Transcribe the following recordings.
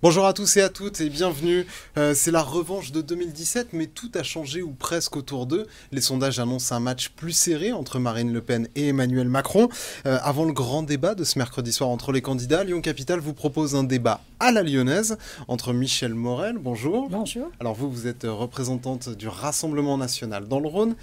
Bonjour à tous et à toutes et bienvenue. C'est la revanche de 2017, mais tout a changé ou presque autour d'eux. Les sondages annoncent un match plus serré entre Marine Le Pen et Emmanuel Macron. Avant le grand débat de ce mercredi soir entre les candidats, Lyon Capital vous propose un débat à la lyonnaise entre Michèle Morel, bonjour. Bonjour. Alors vous êtes représentante du Rassemblement national dans le Rhône.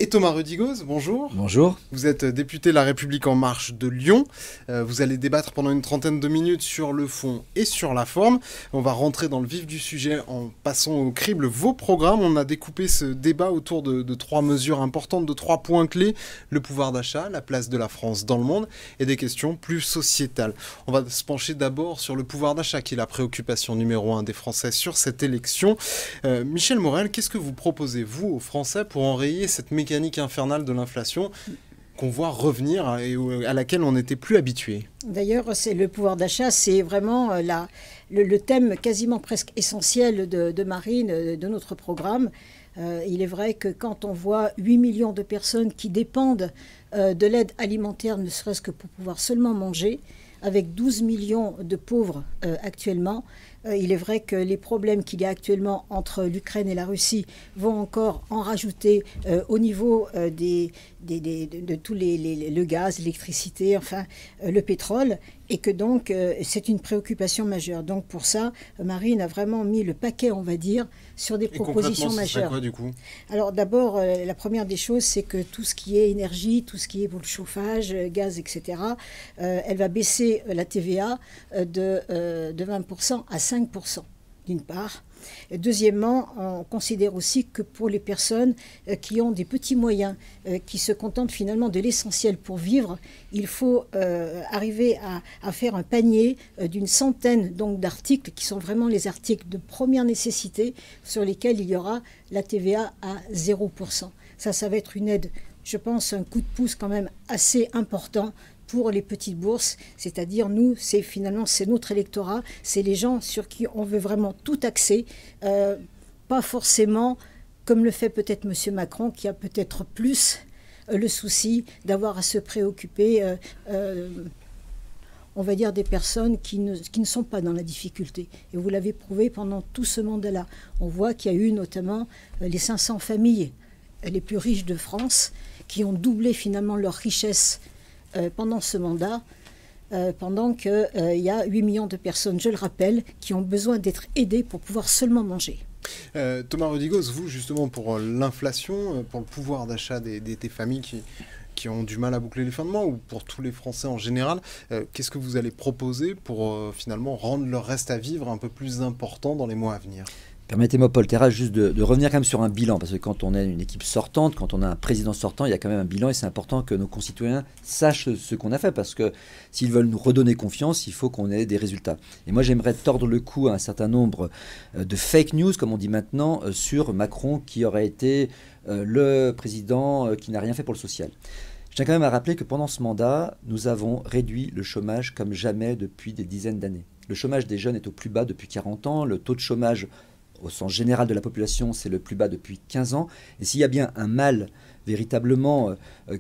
Et Thomas Rudigoz, bonjour. Bonjour. Vous êtes député La République En Marche de Lyon. Vous allez débattre pendant une trentaine de minutes sur le fond et sur la forme. On va rentrer dans le vif du sujet en passant au crible vos programmes. On a découpé ce débat autour de trois mesures importantes, de trois points clés. Le pouvoir d'achat, la place de la France dans le monde et des questions plus sociétales. On va se pencher d'abord sur le pouvoir d'achat qui est la préoccupation numéro 1 des Français sur cette élection. Michèle Morel, qu'est-ce que vous proposez, vous, aux Français, pour enrayer cette mécanique infernale de l'inflation qu'on voit revenir et à laquelle on n'était plus habitué? D'ailleurs, c'est le pouvoir d'achat, c'est vraiment le thème quasiment presque essentiel de Marine, de notre programme. Il est vrai que quand on voit 8 millions de personnes qui dépendent de l'aide alimentaire, ne serait-ce que pour pouvoir seulement manger, avec 12 millions de pauvres actuellement, il est vrai que les problèmes qu'il y a actuellement entre l'Ukraine et la Russie vont encore en rajouter au niveau de tous le gaz, l'électricité, enfin le pétrole, et que donc c'est une préoccupation majeure. Donc pour ça, Marine a vraiment mis le paquet, on va dire, sur des propositions majeures. Quoi, du coup? Alors d'abord, la première des choses, c'est que tout ce qui est énergie, tout ce qui est pour le chauffage, gaz, etc., elle va baisser la TVA de 20% à 5%, d'une part. Et deuxièmement, on considère aussi que pour les personnes qui ont des petits moyens, qui se contentent finalement de l'essentiel pour vivre, il faut arriver à faire un panier d'une centaine donc d'articles qui sont vraiment les articles de première nécessité sur lesquels il y aura la TVA à 0%. Ça va être une aide, je pense, un coup de pouce quand même assez important pour les petites bourses, c'est-à-dire nous, c'est notre électorat, c'est les gens sur qui on veut vraiment tout axer, pas forcément comme le fait peut-être M. Macron, qui a peut-être plus le souci d'avoir à se préoccuper, on va dire, des personnes qui ne sont pas dans la difficulté. Et vous l'avez prouvé pendant tout ce mandat-là. On voit qu'il y a eu notamment les 500 familles les plus riches de France qui ont doublé finalement leur richesse pendant ce mandat, pendant qu'il y a 8 millions de personnes, je le rappelle, qui ont besoin d'être aidées pour pouvoir seulement manger. Thomas Rudigoz, vous justement pour l'inflation, pour le pouvoir d'achat des familles qui ont du mal à boucler les fins de mois, ou pour tous les Français en général, qu'est-ce que vous allez proposer pour finalement rendre leur reste à vivre un peu plus important dans les mois à venir? Permettez-moi, Paul Terra, juste de revenir quand même sur un bilan, parce que quand on est une équipe sortante, quand on a un président sortant, il y a quand même un bilan et c'est important que nos concitoyens sachent ce qu'on a fait, parce que s'ils veulent nous redonner confiance, il faut qu'on ait des résultats. Et moi, j'aimerais tordre le cou à un certain nombre de fake news, comme on dit maintenant, sur Macron, qui aurait été le président qui n'a rien fait pour le social. Je tiens quand même à rappeler que pendant ce mandat, nous avons réduit le chômage comme jamais depuis des dizaines d'années. Le chômage des jeunes est au plus bas depuis 40 ans, le taux de chômage au sens général de la population, c'est le plus bas depuis 15 ans. Et s'il y a bien un mal véritablement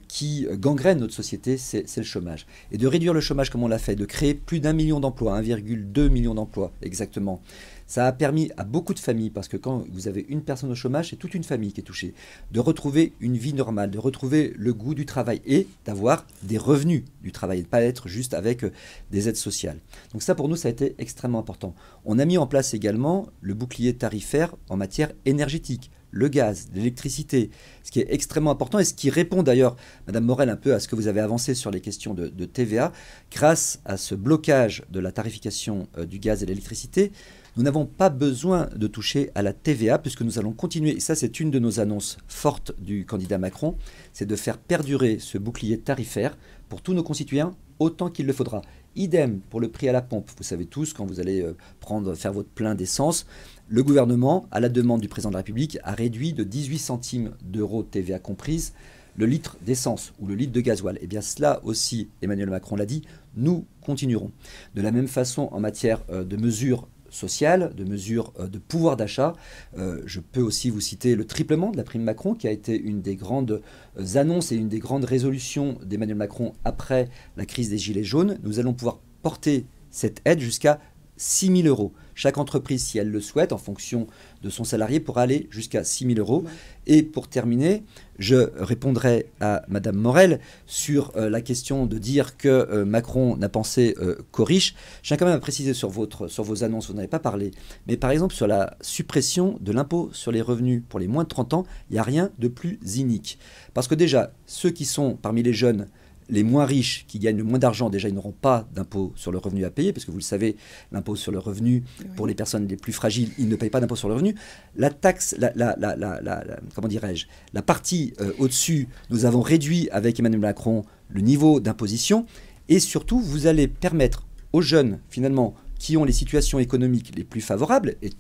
qui gangrène notre société, c'est le chômage. Et de réduire le chômage comme on l'a fait, de créer plus d'1 million d'emplois, 1,2 million d'emplois exactement, ça a permis à beaucoup de familles, parce que quand vous avez une personne au chômage, c'est toute une famille qui est touchée, de retrouver une vie normale, de retrouver le goût du travail et d'avoir des revenus du travail, et de ne pas être juste avec des aides sociales. Donc ça, pour nous, ça a été extrêmement important. On a mis en place également le bouclier tarifaire en matière énergétique, le gaz, l'électricité, ce qui est extrêmement important et ce qui répond d'ailleurs, Madame Morel, un peu à ce que vous avez avancé sur les questions de TVA. Grâce à ce blocage de la tarification du gaz et de l'électricité, nous n'avons pas besoin de toucher à la TVA puisque nous allons continuer, et ça c'est une de nos annonces fortes du candidat Macron, c'est de faire perdurer ce bouclier tarifaire pour tous nos concitoyens autant qu'il le faudra. Idem pour le prix à la pompe. Vous savez tous, quand vous allez faire votre plein d'essence, le gouvernement, à la demande du président de la République, a réduit de 18 centimes d'euros TVA comprise le litre d'essence ou le litre de gasoil. Et bien cela aussi, Emmanuel Macron l'a dit, nous continuerons. De la même façon, en matière de mesures sociales, de mesures de pouvoir d'achat. Je peux aussi vous citer le triplement de la prime Macron, qui a été une des grandes annonces et une des grandes résolutions d'Emmanuel Macron après la crise des Gilets jaunes. Nous allons pouvoir porter cette aide jusqu'à 6 000 euros. Chaque entreprise, si elle le souhaite, en fonction de son salarié, pourra aller jusqu'à 6 000 euros. Ouais. Et pour terminer, je répondrai à Madame Morel sur la question de dire que Macron n'a pensé qu'aux riches. Je tiens quand même à préciser sur vos annonces, vous n'en avez pas parlé, mais par exemple sur la suppression de l'impôt sur les revenus pour les moins de 30 ans, il n'y a rien de plus inique. Parce que déjà, ceux qui sont parmi les jeunes, les moins riches, qui gagnent le moins d'argent, déjà, ils n'auront pas d'impôt sur le revenu à payer, parce que vous le savez, l'impôt sur le revenu, pour les personnes les plus fragiles, ils ne payent pas d'impôt sur le revenu. La taxe, comment dirais-je, la partie au-dessus, nous avons réduit avec Emmanuel Macron le niveau d'imposition, et surtout, vous allez permettre aux jeunes, finalement, qui ont les situations économiques les plus favorables, et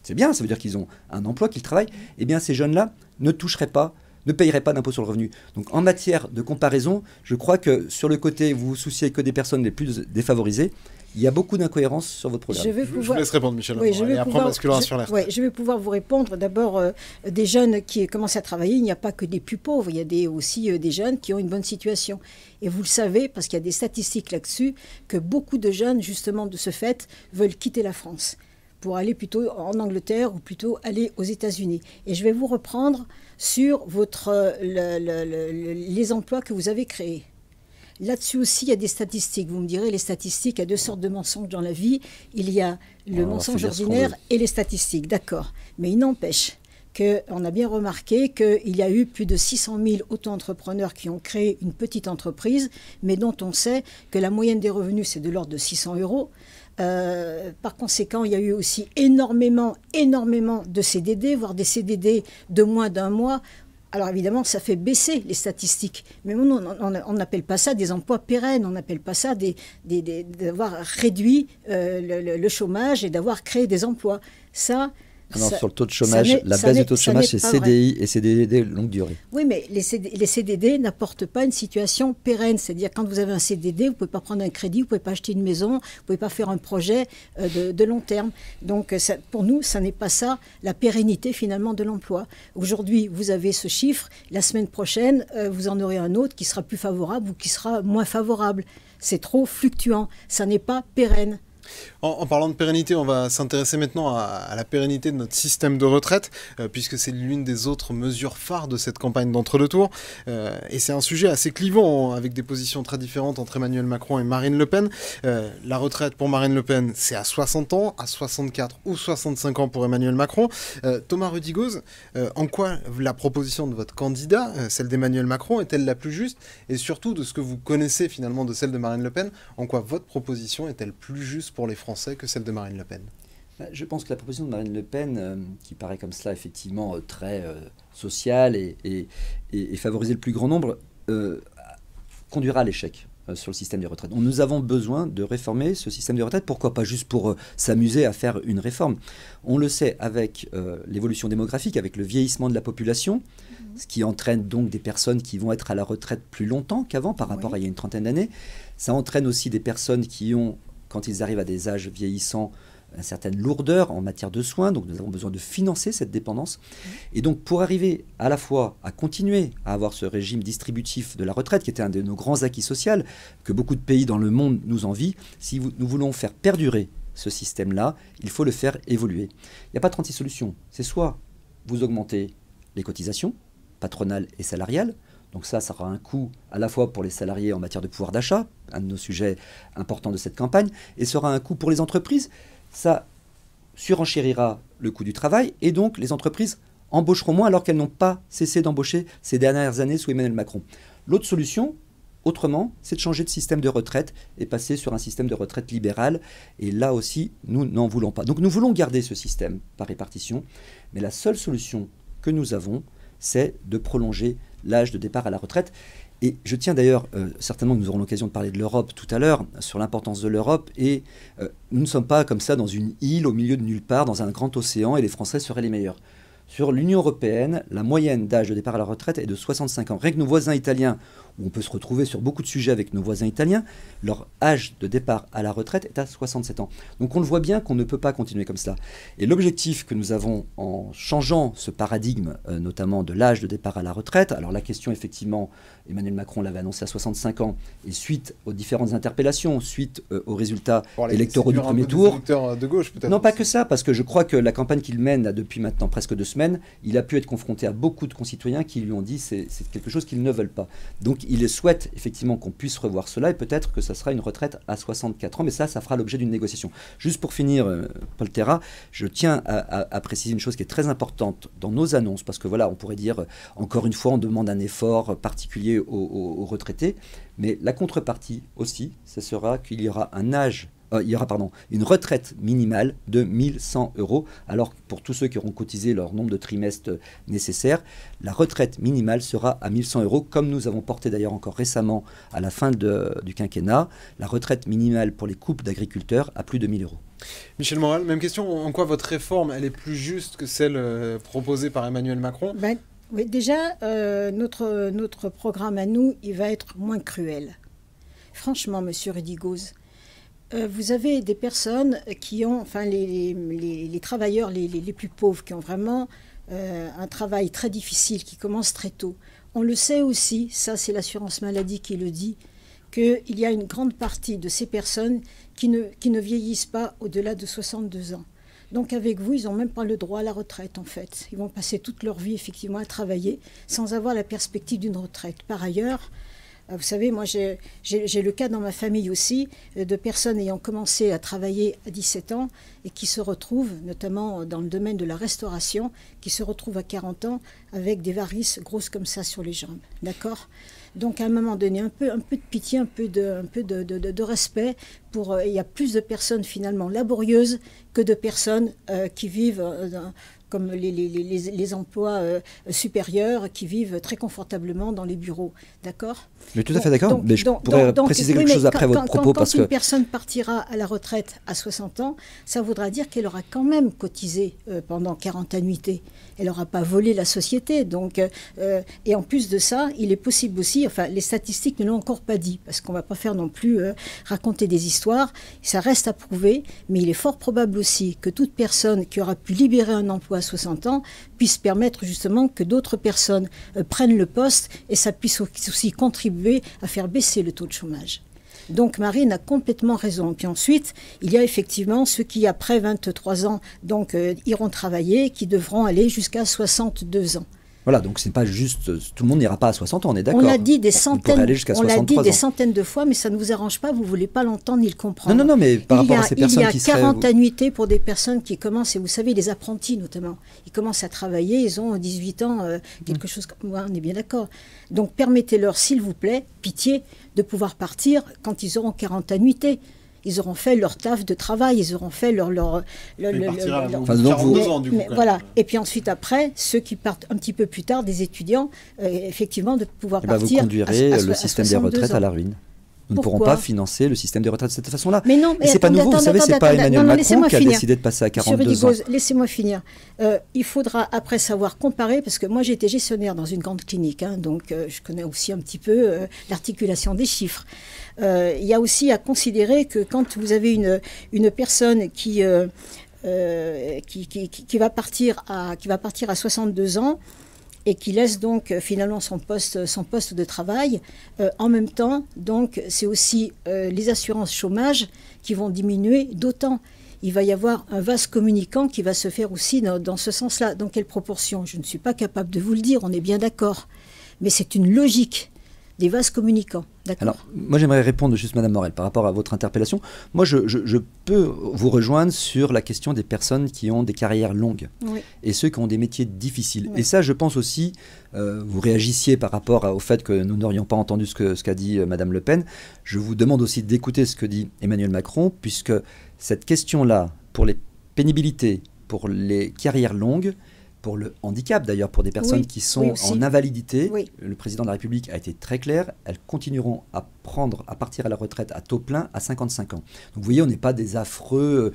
c'est bien, ça veut dire qu'ils ont un emploi, qu'ils travaillent, eh bien, ces jeunes-là ne payeraient pas d'impôt sur le revenu. Donc en matière de comparaison, je crois que sur le côté, vous vous souciez que des personnes les plus défavorisées, il y a beaucoup d'incohérences sur votre programme. Je vous laisse répondre, Michel. Oui, et après on basculera sur l'air. Oui, je vais pouvoir vous répondre. D'abord, des jeunes qui commencent à travailler, il n'y a pas que des plus pauvres, il y a aussi des jeunes qui ont une bonne situation. Et vous le savez, parce qu'il y a des statistiques là-dessus, que beaucoup de jeunes, justement de ce fait, veulent quitter la France pour aller plutôt en Angleterre ou plutôt aller aux États-Unis. Et je vais vous reprendre sur les emplois que vous avez créés. Là-dessus aussi, il y a des statistiques. Vous me direz, les statistiques, il y a deux sortes de mensonges dans la vie. Il y a le mensonge ordinaire et les statistiques, d'accord. Mais il n'empêche qu'on a bien remarqué qu'il y a eu plus de 600 000 auto-entrepreneurs qui ont créé une petite entreprise, mais dont on sait que la moyenne des revenus, c'est de l'ordre de 600 euros. Par conséquent, il y a eu aussi énormément de CDD, voire des CDD de moins d'un mois. Alors évidemment, ça fait baisser les statistiques. Mais on n'appelle pas ça des emplois pérennes, on n'appelle pas ça d'avoir réduit le chômage et d'avoir créé des emplois. Ça... Non, sur le taux de chômage, la baisse du taux de chômage, c'est CDI et CDD longue durée. Oui, mais les CDD n'apportent pas une situation pérenne. C'est-à-dire, quand vous avez un CDD, vous ne pouvez pas prendre un crédit, vous ne pouvez pas acheter une maison, vous ne pouvez pas faire un projet de long terme. Donc, pour nous, ça n'est pas ça, la pérennité, finalement, de l'emploi. Aujourd'hui, vous avez ce chiffre. La semaine prochaine, vous en aurez un autre qui sera plus favorable ou qui sera moins favorable. C'est trop fluctuant. Ça n'est pas pérenne. En parlant de pérennité, on va s'intéresser maintenant à la pérennité de notre système de retraite, puisque c'est l'une des autres mesures phares de cette campagne d'entre-deux tours. Et c'est un sujet assez clivant, avec des positions très différentes entre Emmanuel Macron et Marine Le Pen. La retraite pour Marine Le Pen, c'est à 60 ans, à 64 ou 65 ans pour Emmanuel Macron. Thomas Rudigoz, en quoi la proposition de votre candidat, celle d'Emmanuel Macron, est-elle la plus juste? Et surtout, de ce que vous connaissez finalement de celle de Marine Le Pen, en quoi votre proposition est-elle plus juste pour les Français que celle de Marine Le Pen? Je pense que la proposition de Marine Le Pen, qui paraît comme cela effectivement très sociale et favoriser le plus grand nombre, conduira à l'échec sur le système des retraites. Nous avons besoin de réformer ce système de retraite. Pourquoi pas juste pour s'amuser à faire une réforme? On le sait avec l'évolution démographique, avec le vieillissement de la population, ce qui entraîne donc des personnes qui vont être à la retraite plus longtemps qu'avant par rapport à il y a une trentaine d'années. Ça entraîne aussi des personnes qui ont, quand ils arrivent à des âges vieillissants, une certaine lourdeur en matière de soins, donc nous avons besoin de financer cette dépendance. Et donc pour arriver à la fois à continuer à avoir ce régime distributif de la retraite, qui était un de nos grands acquis sociaux, que beaucoup de pays dans le monde nous envient, si nous voulons faire perdurer ce système-là, il faut le faire évoluer. Il n'y a pas 36 solutions. C'est soit vous augmentez les cotisations patronales et salariales, donc ça aura un coût à la fois pour les salariés en matière de pouvoir d'achat, un de nos sujets importants de cette campagne, et ça aura un coût pour les entreprises. Ça surenchérira le coût du travail, et donc les entreprises embaucheront moins alors qu'elles n'ont pas cessé d'embaucher ces dernières années sous Emmanuel Macron. L'autre solution, autrement, c'est de changer de système de retraite et passer sur un système de retraite libéral. Et là aussi, nous n'en voulons pas. Donc nous voulons garder ce système par répartition, mais la seule solution que nous avons, c'est de prolonger l'âge de départ à la retraite. Et je tiens d'ailleurs, certainement que nous aurons l'occasion de parler de l'Europe tout à l'heure, sur l'importance de l'Europe. Et nous ne sommes pas comme ça dans une île au milieu de nulle part, dans un grand océan, et les Français seraient les meilleurs. Sur l'Union européenne, la moyenne d'âge de départ à la retraite est de 65 ans. Rien que nos voisins italiens, où on peut se retrouver sur beaucoup de sujets avec nos voisins italiens, leur âge de départ à la retraite est à 67 ans. Donc on le voit bien qu'on ne peut pas continuer comme ça. Et l'objectif que nous avons en changeant ce paradigme, notamment de l'âge de départ à la retraite, alors la question effectivement, Emmanuel Macron l'avait annoncé à 65 ans, et suite aux différentes interpellations, suite aux résultats électoraux du premier tour. De gauche, peut-être. Non, pas que ça, parce que je crois que la campagne qu'il mène là, depuis maintenant presque 2 semaines, il a pu être confronté à beaucoup de concitoyens qui lui ont dit c'est quelque chose qu'ils ne veulent pas. Donc il souhaite effectivement qu'on puisse revoir cela et peut-être que ça sera une retraite à 64 ans, mais ça fera l'objet d'une négociation. Juste pour finir, Paul Terra, je tiens à préciser une chose qui est très importante dans nos annonces, parce que voilà, on pourrait dire, encore une fois, on demande un effort particulier aux retraités, mais la contrepartie aussi, ce sera qu'il y aura une retraite minimale de 1 100 €. Alors pour tous ceux qui auront cotisé leur nombre de trimestres nécessaires, la retraite minimale sera à 1 100 €, comme nous avons porté d'ailleurs encore récemment à la fin du quinquennat, la retraite minimale pour les couples d'agriculteurs à plus de 1 000 €. Michel Moral, même question. En quoi votre réforme, elle est plus juste que celle proposée par Emmanuel Macron? Oui, déjà, notre programme à nous, il va être moins cruel. Franchement, monsieur Rudigoz, vous avez des personnes qui ont, enfin les travailleurs les plus pauvres, qui ont vraiment un travail très difficile, qui commence très tôt. On le sait aussi, ça c'est l'assurance maladie qui le dit, qu'il y a une grande partie de ces personnes qui ne vieillissent pas au-delà de 62 ans. Donc avec vous, ils n'ont même pas le droit à la retraite en fait. Ils vont passer toute leur vie effectivement à travailler sans avoir la perspective d'une retraite. Par ailleurs, vous savez, moi j'ai le cas dans ma famille aussi de personnes ayant commencé à travailler à 17 ans et qui se retrouvent, notamment dans le domaine de la restauration, qui se retrouvent à 40 ans avec des varices grosses comme ça sur les jambes. D'accord ? Donc à un moment donné, un peu de pitié, un peu de respect. Il y a plus de personnes finalement laborieuses que de personnes qui vivent comme les emplois supérieurs, qui vivent très confortablement dans les bureaux. D'accord ? Mais tout à fait d'accord, mais je pourrais préciser quelque chose après votre propos. Quand une personne partira à la retraite à 60 ans, ça voudra dire qu'elle aura quand même cotisé pendant 40 annuités. Elle n'aura pas volé la société. Donc, et en plus de ça, il est possible aussi, enfin les statistiques ne l'ont encore pas dit, parce qu'on ne va pas faire non plus raconter des histoires, ça reste à prouver, mais il est fort probable aussi que toute personne qui aura pu libérer un emploi à 60 ans puisse permettre justement que d'autres personnes prennent le poste et ça puisse aussi contribuer à faire baisser le taux de chômage. Donc Marine a complètement raison. Puis ensuite, il y a effectivement ceux qui, après 23 ans, donc, iront travailler, qui devront aller jusqu'à 62 ans. Voilà, donc c'est pas juste, tout le monde n'ira pas à 60 ans, on est d'accord. On l'a dit des centaines, des centaines de fois, mais ça ne vous arrange pas, vous ne voulez pas l'entendre ni le comprendre. Non, mais par rapport à ces personnes qui seraient... Il y a 40 annuités pour des personnes qui commencent, et vous savez, les apprentis notamment, ils commencent à travailler, ils ont 18 ans, quelque chose comme... Ouais, on est bien d'accord. Donc permettez-leur, s'il vous plaît, pitié, de pouvoir partir quand ils auront 40 annuités. Ils auront fait leur taf de travail, ils auront fait leur voilà. Et puis ensuite, après, ceux qui partent un petit peu plus tard, des étudiants, effectivement, de pouvoir partir. Vous conduirez le système des retraites à la ruine. Nous ne pourrons pas financer le système des retraites de cette façon-là. Mais non, mais c'est pas nouveau, vous savez, c'est pas Emmanuel Macron qui a décidé de passer à 42 ans. Laissez-moi finir. Il faudra après savoir comparer, parce que moi j'ai été gestionnaire dans une grande clinique, hein, donc je connais aussi un petit peu l'articulation des chiffres. Il y a aussi à considérer que quand vous avez une personne qui va partir à 62 ans, et qui laisse donc finalement son poste de travail. En même temps, donc, c'est aussi les assurances chômage qui vont diminuer d'autant. Il va y avoir un vase communicant qui va se faire aussi dans ce sens-là. Dans quelle proportion? Je ne suis pas capable de vous le dire, on est bien d'accord. Mais c'est une logique des vases communicants. Alors, moi j'aimerais répondre juste, Madame Morel, par rapport à votre interpellation. Moi, je peux vous rejoindre sur la question des personnes qui ont des carrières longues et ceux qui ont des métiers difficiles. Oui. Et ça, je pense aussi, vous réagissiez par rapport au fait que nous n'aurions pas entendu ce qu'a dit Madame Le Pen. Je vous demande aussi d'écouter ce que dit Emmanuel Macron, puisque cette question-là, pour les pénibilités, pour les carrières longues, pour le handicap d'ailleurs, pour des personnes qui sont en invalidité, le président de la République a été très clair, elles continueront à partir à la retraite à taux plein à 55 ans. Donc vous voyez, on n'est pas des affreux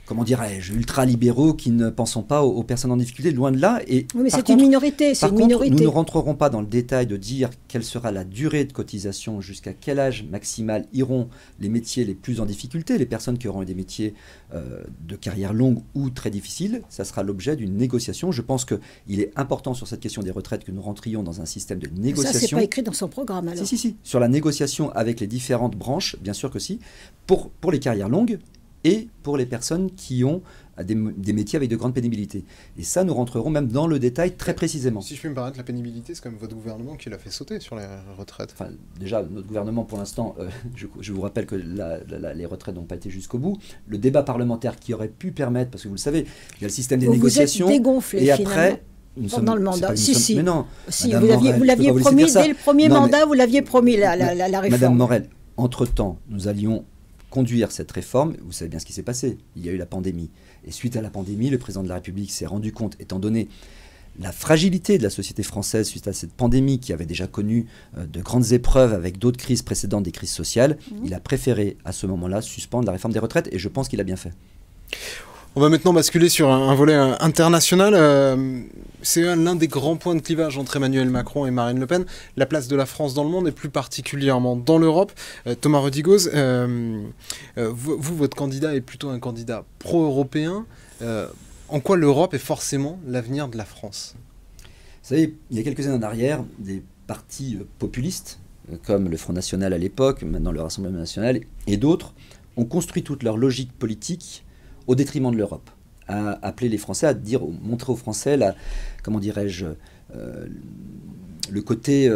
comment dirais-je, ultra-libéraux qui ne pensons pas aux personnes en difficulté, loin de là. Et oui, mais c'est une minorité, c'est une minorité. Nous ne rentrerons pas dans le détail de dire quelle sera la durée de cotisation, jusqu'à quel âge maximal iront les métiers les plus en difficulté, les personnes qui auront des métiers de carrière longue ou très difficiles. Ça sera l'objet d'une négociation. Je pense qu'il est important sur cette question des retraites que nous rentrions dans un système de négociation. Ça, c'est pas écrit dans son programme, alors. Si. Sur la négociation avec les différentes branches, bien sûr que si, pour les carrières longues, et pour les personnes qui ont des métiers avec de grandes pénibilités. Et ça, nous rentrerons même dans le détail très précisément. Si je peux me permettre, la pénibilité, c'est quand même votre gouvernement qui l'a fait sauter sur les retraites. Enfin, déjà, notre gouvernement, pour l'instant, je vous rappelle que les retraites n'ont pas été jusqu'au bout. Le débat parlementaire qui aurait pu permettre, parce que vous le savez, il y a le système des négociations. Vous êtes dégonflé, et finalement. Après, pendant le mandat. Si. Mais non. Si, vous l'aviez promis, dès le premier mandat, vous l'aviez promis, la réforme. Madame Morel, entre-temps, nous allions conduire cette réforme. Vous savez bien ce qui s'est passé. Il y a eu la pandémie. Et suite à la pandémie, le président de la République s'est rendu compte, étant donné la fragilité de la société française suite à cette pandémie qui avait déjà connu de grandes épreuves avec d'autres crises précédentes, des crises sociales, il a préféré à ce moment-là suspendre la réforme des retraites et je pense qu'il a bien fait. On va maintenant basculer sur un volet international. C'est l'un des grands points de clivage entre Emmanuel Macron et Marine Le Pen. La place de la France dans le monde et plus particulièrement dans l'Europe. Thomas Rodigoz, votre candidat est plutôt un candidat pro-européen. En quoi l'Europe est forcément l'avenir de la France ? Vous savez, il y a quelques années en arrière, des partis populistes, comme le Front National à l'époque, maintenant le Rassemblement National, et d'autres, ont construit toute leur logique politique au détriment de l'Europe, à appeler les Français à montrer aux Français le côté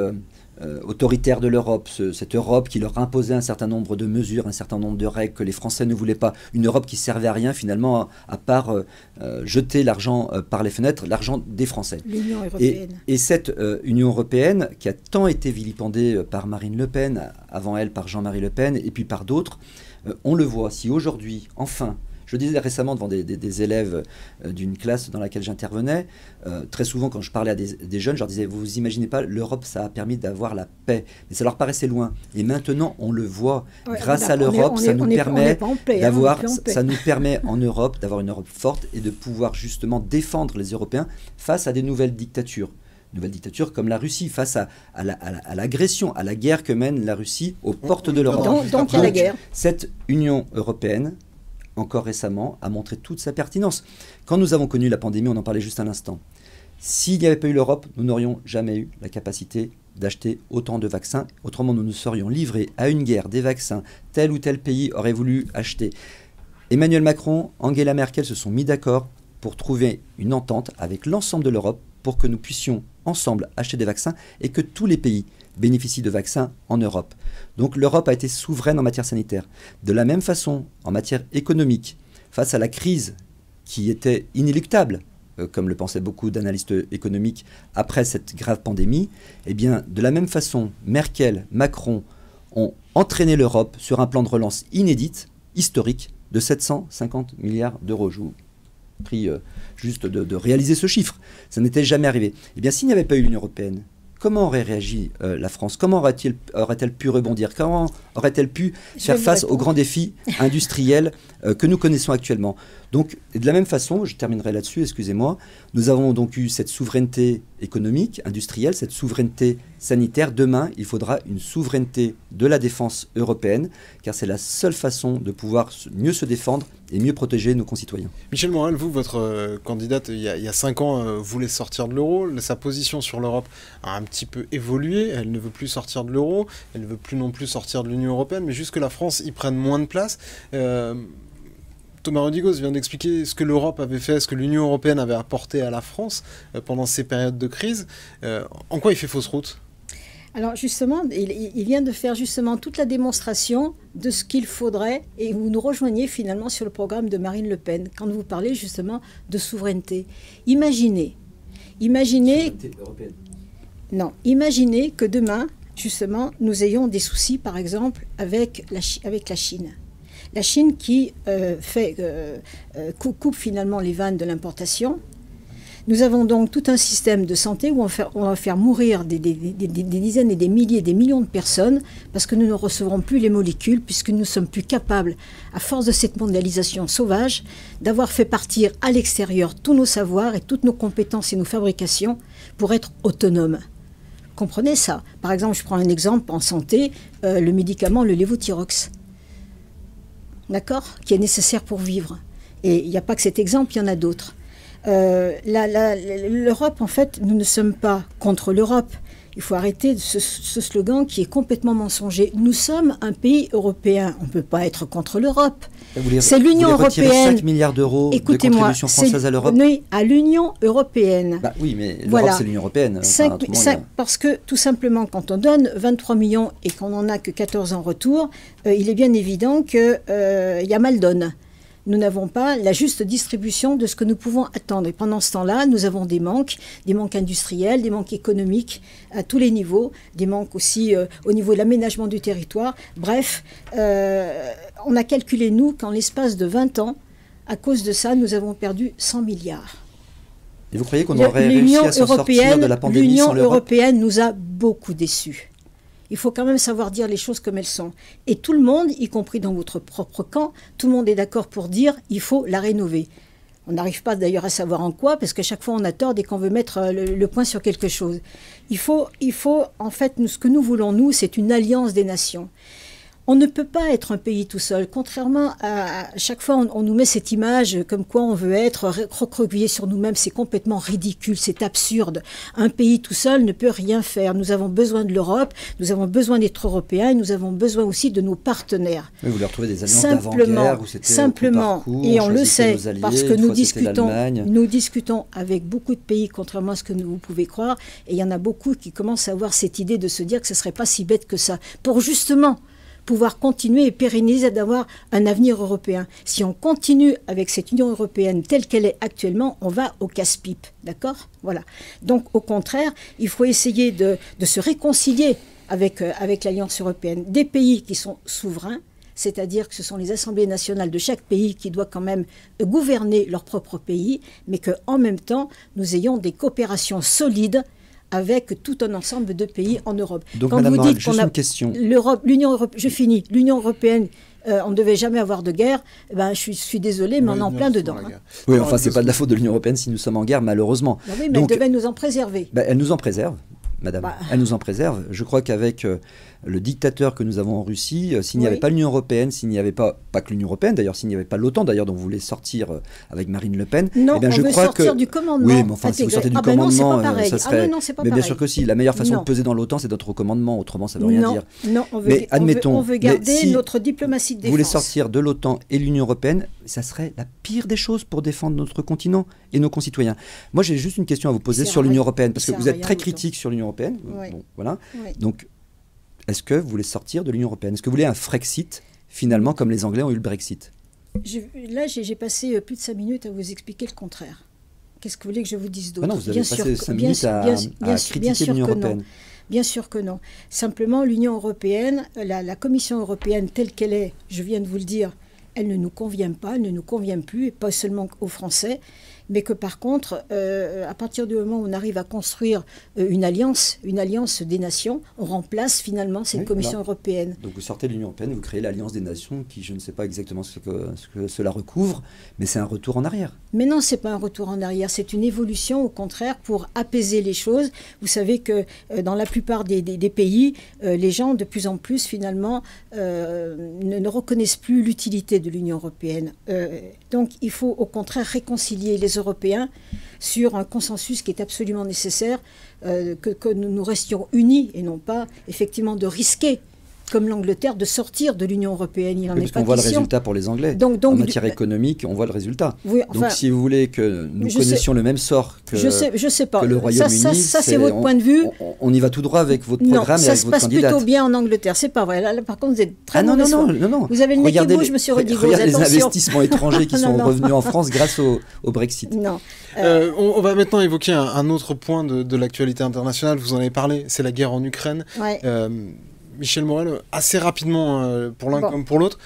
autoritaire de l'Europe, cette Europe qui leur imposait un certain nombre de mesures, un certain nombre de règles que les Français ne voulaient pas, une Europe qui servait à rien finalement à part jeter l'argent par les fenêtres, l'argent des Français. L'Union européenne. Et cette Union européenne qui a tant été vilipendée par Marine Le Pen, avant elle par Jean-Marie Le Pen et puis par d'autres, on le voit, si aujourd'hui, enfin, je disais récemment devant des élèves d'une classe dans laquelle j'intervenais, très souvent quand je parlais à des jeunes, je leur disais, vous vous imaginez pas, l'Europe ça a permis d'avoir la paix, mais ça leur paraissait loin. Et maintenant on le voit, grâce à l'Europe, ça nous permet en Europe d'avoir une Europe forte et de pouvoir justement défendre les Européens face à des nouvelles dictatures. Nouvelle dictature comme la Russie, face à l'agression, à la guerre que mène la Russie aux portes de l'Europe. Donc il y a la guerre. Cette Union européenne, encore récemment, a montré toute sa pertinence. Quand nous avons connu la pandémie, on en parlait juste un instant, s'il n'y avait pas eu l'Europe, nous n'aurions jamais eu la capacité d'acheter autant de vaccins. Autrement, nous nous serions livrés à une guerre des vaccins. Tel ou tel pays aurait voulu acheter. Emmanuel Macron, Angela Merkel se sont mis d'accord pour trouver une entente avec l'ensemble de l'Europe pour que nous puissions ensemble acheter des vaccins et que tous les pays bénéficient de vaccins en Europe. Donc l'Europe a été souveraine en matière sanitaire. De la même façon, en matière économique, face à la crise qui était inéluctable, comme le pensaient beaucoup d'analystes économiques après cette grave pandémie, eh bien, de la même façon, Merkel, Macron ont entraîné l'Europe sur un plan de relance inédit, historique, de 750 milliards d'euros. Je vous prie juste de réaliser ce chiffre. Ça n'était jamais arrivé. Eh bien, s'il n'y avait pas eu l'Union européenne, comment aurait réagi la France? Comment aurait-elle pu rebondir? Comment aurait-elle pu faire face aux grands défis industriels que nous connaissons actuellement? Donc, de la même façon, je terminerai là-dessus, excusez-moi, nous avons donc eu cette souveraineté économique, industrielle, cette souveraineté sanitaire. Demain, il faudra une souveraineté de la défense européenne, car c'est la seule façon de pouvoir mieux se défendre et mieux protéger nos concitoyens. Michel Morel, vous, votre candidate, il y a 5 ans, voulait sortir de l'euro. Sa position sur l'Europe a un petit peu évolué. Elle ne veut plus sortir de l'euro. Elle ne veut plus non plus sortir de l'Union européenne, mais juste que la France y prenne moins de place. Thomas Rodigoz vient d'expliquer ce que l'Europe avait fait, ce que l'Union européenne avait apporté à la France pendant ces périodes de crise. En quoi il fait fausse route ? Alors justement, il vient de faire justement toute la démonstration de ce qu'il faudrait, et vous nous rejoignez finalement sur le programme de Marine Le Pen, quand vous parlez justement de souveraineté. Imaginez Souveraineté européenne. Non, imaginez que demain, justement, nous ayons des soucis, par exemple, avec la Chine. La Chine qui coupe finalement les vannes de l'importation. Nous avons donc tout un système de santé où on va faire mourir des dizaines et des milliers, des millions de personnes parce que nous ne recevrons plus les molécules, puisque nous ne sommes plus capables, à force de cette mondialisation sauvage, d'avoir fait partir à l'extérieur tous nos savoirs et toutes nos compétences et nos fabrications pour être autonomes. Comprenez ça. Par exemple, je prends un exemple en santé, le médicament, le lévothyrox, d'accord, qui est nécessaire pour vivre. Et il n'y a pas que cet exemple, il y en a d'autres. L'Europe, en fait, nous ne sommes pas contre l'Europe. Il faut arrêter ce slogan qui est complètement mensonger. Nous sommes un pays européen. On ne peut pas être contre l'Europe. C'est l'Union européenne. 5 milliards d'euros de contribution française à l'Europe. Oui, à l'Union européenne. Bah oui, mais l'Europe, voilà. C'est l'Union européenne. Parce que, tout simplement, quand on donne 23 millions et qu'on n'en a que 14 en retour, il est bien évident qu'il y a mal donne. Nous n'avons pas la juste distribution de ce que nous pouvons attendre. Et pendant ce temps-là, nous avons des manques industriels, des manques économiques à tous les niveaux, des manques aussi au niveau de l'aménagement du territoire. Bref, on a calculé, nous, qu'en l'espace de 20 ans, à cause de ça, nous avons perdu 100 milliards. Et vous croyez qu'on aurait réussi à s'en sortir de la pandémie sans l'Europe ? L'Union européenne nous a beaucoup déçus. Il faut quand même savoir dire les choses comme elles sont. Et tout le monde, y compris dans votre propre camp, tout le monde est d'accord pour dire qu'il faut la rénover. On n'arrive pas d'ailleurs à savoir en quoi, parce qu'à chaque fois on a tort dès qu'on veut mettre le point sur quelque chose. Il faut en fait, ce que nous voulons, nous, c'est une alliance des nations. On ne peut pas être un pays tout seul. Contrairement à chaque fois, on nous met cette image comme quoi on veut être recroquevillé sur nous-mêmes. C'est complètement ridicule, c'est absurde. Un pays tout seul ne peut rien faire. Nous avons besoin de l'Europe, nous avons besoin d'être européens et nous avons besoin aussi de nos partenaires. Mais vous voulez retrouver des alliances d'avant-guerre où c'était simplement, parcours, et on le sait, alliés, parce que nous discutons avec beaucoup de pays, contrairement à ce que vous pouvez croire, et il y en a beaucoup qui commencent à avoir cette idée de se dire que ce ne serait pas si bête que ça, pour justement pouvoir continuer et pérenniser, d'avoir un avenir européen. Si on continue avec cette Union européenne telle qu'elle est actuellement, on va au casse-pipe, d'accord ? Voilà. Donc, au contraire, il faut essayer de se réconcilier avec l'Alliance européenne. Des pays qui sont souverains, c'est-à-dire que ce sont les assemblées nationales de chaque pays qui doivent quand même gouverner leur propre pays, mais qu'en même temps, nous ayons des coopérations solides avec tout un ensemble de pays en Europe. Donc, quand Madame vous Morel, dites juste qu'on a une question. l'Union européenne, je finis, l'Union européenne, on ne devait jamais avoir de guerre, je suis désolé, mais on est en plein dedans. Hein. Oui, enfin, c'est pas de la faute de l'Union européenne si nous sommes en guerre, malheureusement. Oui, mais donc, elle devait nous en préserver. Elle nous en préserve, Madame. Elle nous en préserve. Je crois qu'avec le dictateur que nous avons en Russie, s'il n'y avait pas l'Union européenne, s'il n'y avait pas que l'Union européenne, d'ailleurs, s'il n'y avait pas l'OTAN, d'ailleurs, dont vous voulez sortir avec Marine Le Pen, non, je on veut crois sortir du commandement. Oui, mais enfin, si vous sortez du commandement, ça serait. Non, c'est pas mais bien pareil. sûr que si. La meilleure façon de peser dans l'OTAN, c'est notre commandement. Autrement, ça ne veut rien dire. Non, mais admettons, on veut garder notre diplomatie de défense. Vous voulez sortir de l'OTAN et de l'Union européenne, ça serait la pire des choses pour défendre notre continent et nos concitoyens. Moi, j'ai juste une question à vous poser sur l'Union européenne, parce que vous êtes très critique sur l'Union européenne. Bon, voilà. Donc, est-ce que vous voulez sortir de l'Union européenne? Est-ce que vous voulez un Frexit, finalement, comme les Anglais ont eu le Brexit? Là, j'ai passé plus de 5 minutes à vous expliquer le contraire. Qu'est-ce que vous voulez que je vous dise d'autre? Non, vous avez passé 5 minutes à critiquer l'Union européenne. Bien sûr que non. Simplement, l'Union européenne, la Commission européenne telle qu'elle est, je viens de vous le dire, elle ne nous convient pas, elle ne nous convient plus, et pas seulement aux Français, mais que par contre, à partir du moment où on arrive à construire une alliance des nations, on remplace finalement cette Commission européenne. Donc vous sortez de l'Union européenne, vous créez l'Alliance des nations, qui je ne sais pas exactement ce que cela recouvre, mais c'est un retour en arrière. Mais non, c'est pas un retour en arrière, c'est une évolution au contraire pour apaiser les choses. Vous savez que dans la plupart des pays, les gens de plus en plus finalement ne reconnaissent plus l'utilité de l'Union européenne. Donc il faut au contraire réconcilier les Européens sur un consensus qui est absolument nécessaire, que nous restions unis et non pas effectivement de risquer, comme l'Angleterre, de sortir de l'Union européenne. Il en est pas question. On voit le résultat pour les Anglais. Donc, en matière économique, on voit le résultat. Oui, enfin, donc si vous voulez que nous connaissions le même sort que, je sais pas. Que le Royaume-Uni, ça c'est votre point de vue. On y va tout droit avec votre programme et avec votre candidate. Ça se passe plutôt bien en Angleterre. C'est pas vrai. Là, par contre, vous êtes très non. Vous avez le nez qui bouge, monsieur Rodigo. Regardez les investissements étrangers qui sont revenus en France grâce au Brexit. Non. On va maintenant évoquer un autre point de l'actualité internationale. Vous en avez parlé, c'est la guerre en Ukraine. Ouais. Michel Morel, assez rapidement pour l'un comme pour l'autre,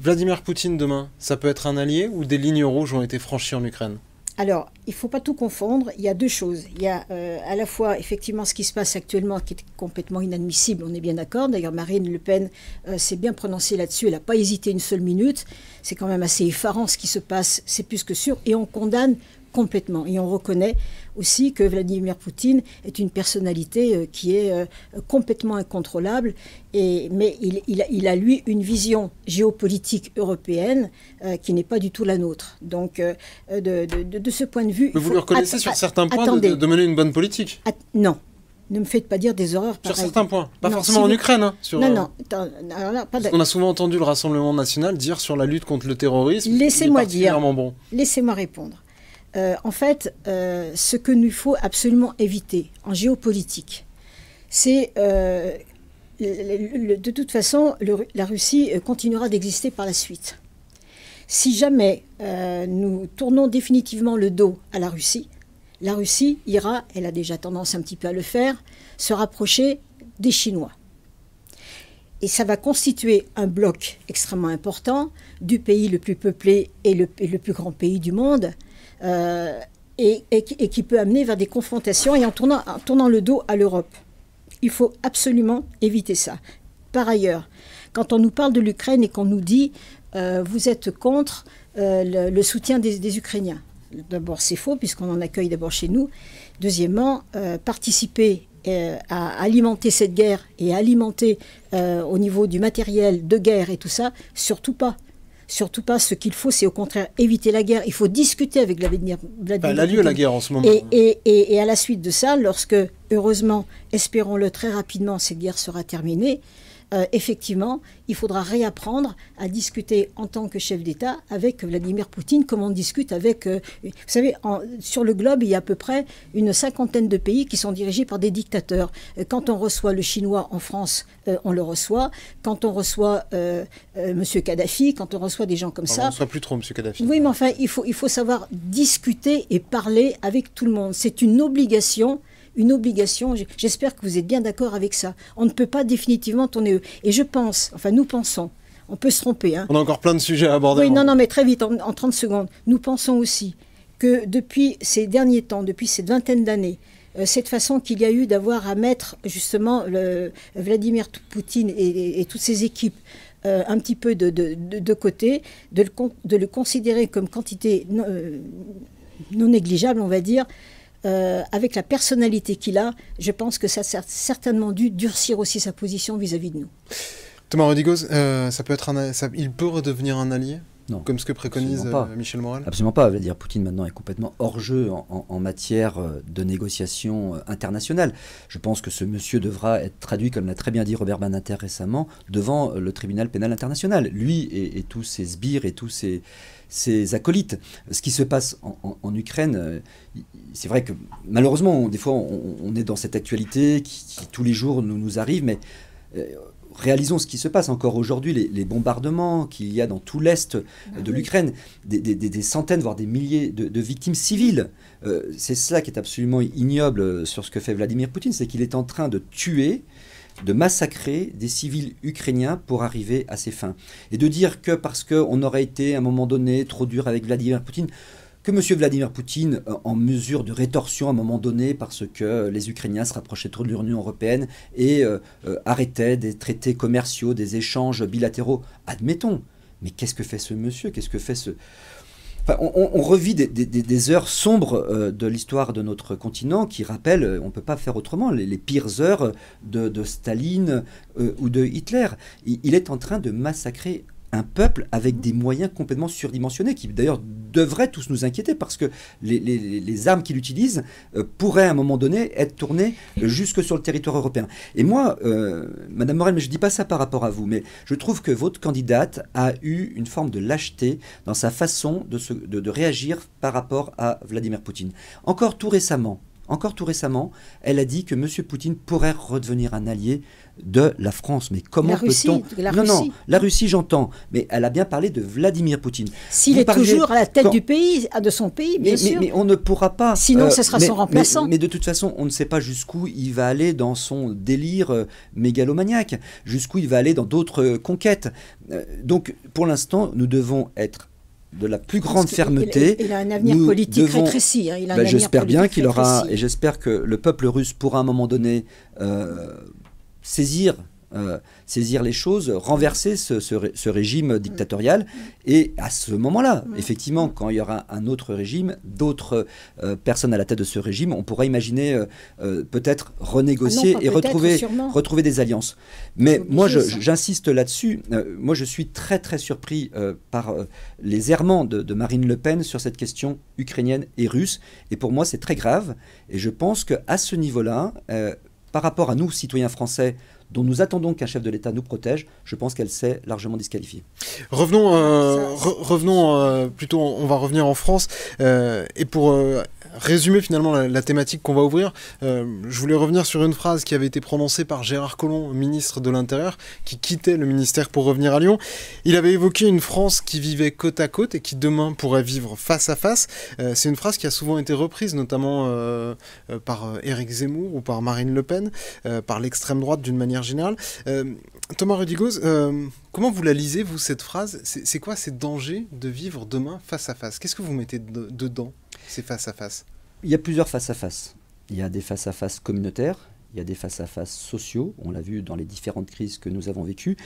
Vladimir Poutine demain, ça peut être un allié ou des lignes rouges ont été franchies en Ukraine? Alors, il ne faut pas tout confondre. Il y a deux choses. Il y a à la fois, effectivement, ce qui se passe actuellement, qui est complètement inadmissible, on est bien d'accord. D'ailleurs, Marine Le Pen s'est bien prononcée là-dessus. Elle n'a pas hésité une seule minute. C'est quand même assez effarant ce qui se passe, c'est plus que sûr. Et on condamne complètement. Et on reconnaît aussi que Vladimir Poutine est une personnalité qui est complètement incontrôlable. Mais il a, lui, une vision géopolitique européenne qui n'est pas du tout la nôtre. Donc, de ce point de vue... Mais vous le reconnaissez sur certains points de mener une bonne politique? Non. Ne me faites pas dire des horreurs pareilles. Sur certains points. Pas forcément en Ukraine. Hein, non. On a souvent entendu le Rassemblement national dire sur la lutte contre le terrorisme. Laissez-moi dire. Bon. Laissez-moi répondre. En fait, ce que nous faut absolument éviter en géopolitique, c'est... de toute façon, la Russie continuera d'exister par la suite. Si jamais nous tournons définitivement le dos à la Russie ira, elle a déjà tendance un petit peu à le faire, se rapprocher des Chinois. Et ça va constituer un bloc extrêmement important du pays le plus peuplé et le plus grand pays du monde, et qui peut amener vers des confrontations et en tournant le dos à l'Europe. Il faut absolument éviter ça. Par ailleurs, quand on nous parle de l'Ukraine et qu'on nous dit vous êtes contre le soutien des Ukrainiens. D'abord, c'est faux, puisqu'on en accueille d'abord chez nous. Deuxièmement, participer à alimenter cette guerre et à alimenter au niveau du matériel de guerre et tout ça, surtout pas. Surtout pas. Ce qu'il faut, c'est au contraire éviter la guerre. Il faut discuter avec Vladimir Poutine. Elle a lieu, la guerre, en ce moment. Et à la suite de ça, lorsque, heureusement, espérons-le très rapidement, cette guerre sera terminée, effectivement, il faudra réapprendre à discuter en tant que chef d'État avec Vladimir Poutine, comme on discute avec... vous savez, sur le globe, il y a à peu près une 50aine de pays qui sont dirigés par des dictateurs. Quand on reçoit le Chinois en France, on le reçoit. Quand on reçoit M. Kadhafi, quand on reçoit des gens comme ça... On ne reçoit plus trop M. Kadhafi. Oui, mais enfin, il faut savoir discuter et parler avec tout le monde. C'est une obligation. J'espère que vous êtes bien d'accord avec ça. On ne peut pas définitivement tourner. Et je pense, enfin nous pensons, on peut se tromper. Hein. On a encore plein de sujets à aborder. Oui, non, mais très vite, en 30 secondes. Nous pensons aussi que depuis ces derniers temps, depuis cette vingtaine d'années, cette façon qu'il y a eu d'avoir à mettre justement Vladimir Poutine et toutes ses équipes un petit peu de côté, de le considérer comme quantité non négligeable, on va dire, avec la personnalité qu'il a, je pense que ça a certainement dû durcir aussi sa position vis-à-vis de nous. Thomas Rodigoz, il peut redevenir un allié? Non, comme ce que préconise Michel Morel? Absolument pas. Vladimir Poutine maintenant est complètement hors jeu en matière de négociation internationale. Je pense que ce monsieur devra être traduit, comme l'a très bien dit Robert Badinter récemment, devant le tribunal pénal international. Lui et tous ses sbires et tous ses acolytes. Ce qui se passe en Ukraine, c'est vrai que malheureusement, des fois, on est dans cette actualité qui tous les jours nous arrive, mais réalisons ce qui se passe encore aujourd'hui, les bombardements qu'il y a dans tout l'est de l'Ukraine, des centaines, voire des milliers de victimes civiles. C'est cela qui est absolument ignoble sur ce que fait Vladimir Poutine, c'est qu'il est en train de tuer, de massacrer des civils ukrainiens pour arriver à ses fins. Et de dire que parce qu'on aurait été à un moment donné trop dur avec Vladimir Poutine, que M. Vladimir Poutine, en mesure de rétorsion à un moment donné, parce que les Ukrainiens se rapprochaient trop de l'Union européenne et arrêtaient des traités commerciaux, des échanges bilatéraux, admettons. Mais qu'est-ce que fait ce monsieur? Qu'est-ce que fait ce... Enfin, on revit des heures sombres de l'histoire de notre continent qui rappellent, on ne peut pas faire autrement, les pires heures de Staline ou de Hitler. Il est en train de massacrer un peuple avec des moyens complètement surdimensionnés, qui d'ailleurs devraient tous nous inquiéter, parce que les armes qu'il utilise pourraient à un moment donné être tournées jusque sur le territoire européen. Et moi, Madame Morel, mais je ne dis pas ça par rapport à vous, mais je trouve que votre candidate a eu une forme de lâcheté dans sa façon de réagir par rapport à Vladimir Poutine. Encore tout récemment, elle a dit que M. Poutine pourrait redevenir un allié de la France. Mais comment peut-on... Non, la Russie, j'entends. Mais elle a bien parlé de Vladimir Poutine. S'il est toujours à la tête du pays, de son pays, bien sûr. Mais on ne pourra pas... Sinon, ce sera son remplaçant. Mais de toute façon, on ne sait pas jusqu'où il va aller dans son délire mégalomaniaque, jusqu'où il va aller dans d'autres conquêtes. Donc, pour l'instant, nous devons être de la plus grande fermeté. Il a un avenir politique rétréci. Hein. J'espère bien qu'il aura, et j'espère que le peuple russe pourra à un moment donné saisir les choses, renverser ce régime dictatorial. Et à ce moment-là, effectivement, quand il y aura un autre régime, d'autres personnes à la tête de ce régime, on pourra imaginer peut-être renégocier et retrouver des alliances. Mais moi, j'insiste là-dessus. Moi, je suis très, très surpris par les errements de Marine Le Pen sur cette question ukrainienne et russe. Et pour moi, c'est très grave. Et je pense qu'à ce niveau-là, par rapport à nous, citoyens français, dont nous attendons qu'un chef de l'État nous protège, je pense qu'elle s'est largement disqualifiée. Revenons plutôt, on va revenir en France, et pour résumer finalement la thématique qu'on va ouvrir, je voulais revenir sur une phrase qui avait été prononcée par Gérard Collomb, ministre de l'Intérieur, qui quittait le ministère pour revenir à Lyon. Il avait évoqué une France qui vivait côte à côte et qui demain pourrait vivre face à face. C'est une phrase qui a souvent été reprise, notamment par Éric Zemmour ou par Marine Le Pen, par l'extrême droite d'une manière générale. Thomas Rudigoz, comment vous la lisez, vous, cette phrase? C'est quoi ces dangers de vivre demain face à face? Qu'est-ce que vous mettez dedans, ces face à face? Il y a plusieurs face à face. Il y a des face à face communautaires, il y a des face à face sociaux, on l'a vu dans les différentes crises que nous avons vécues.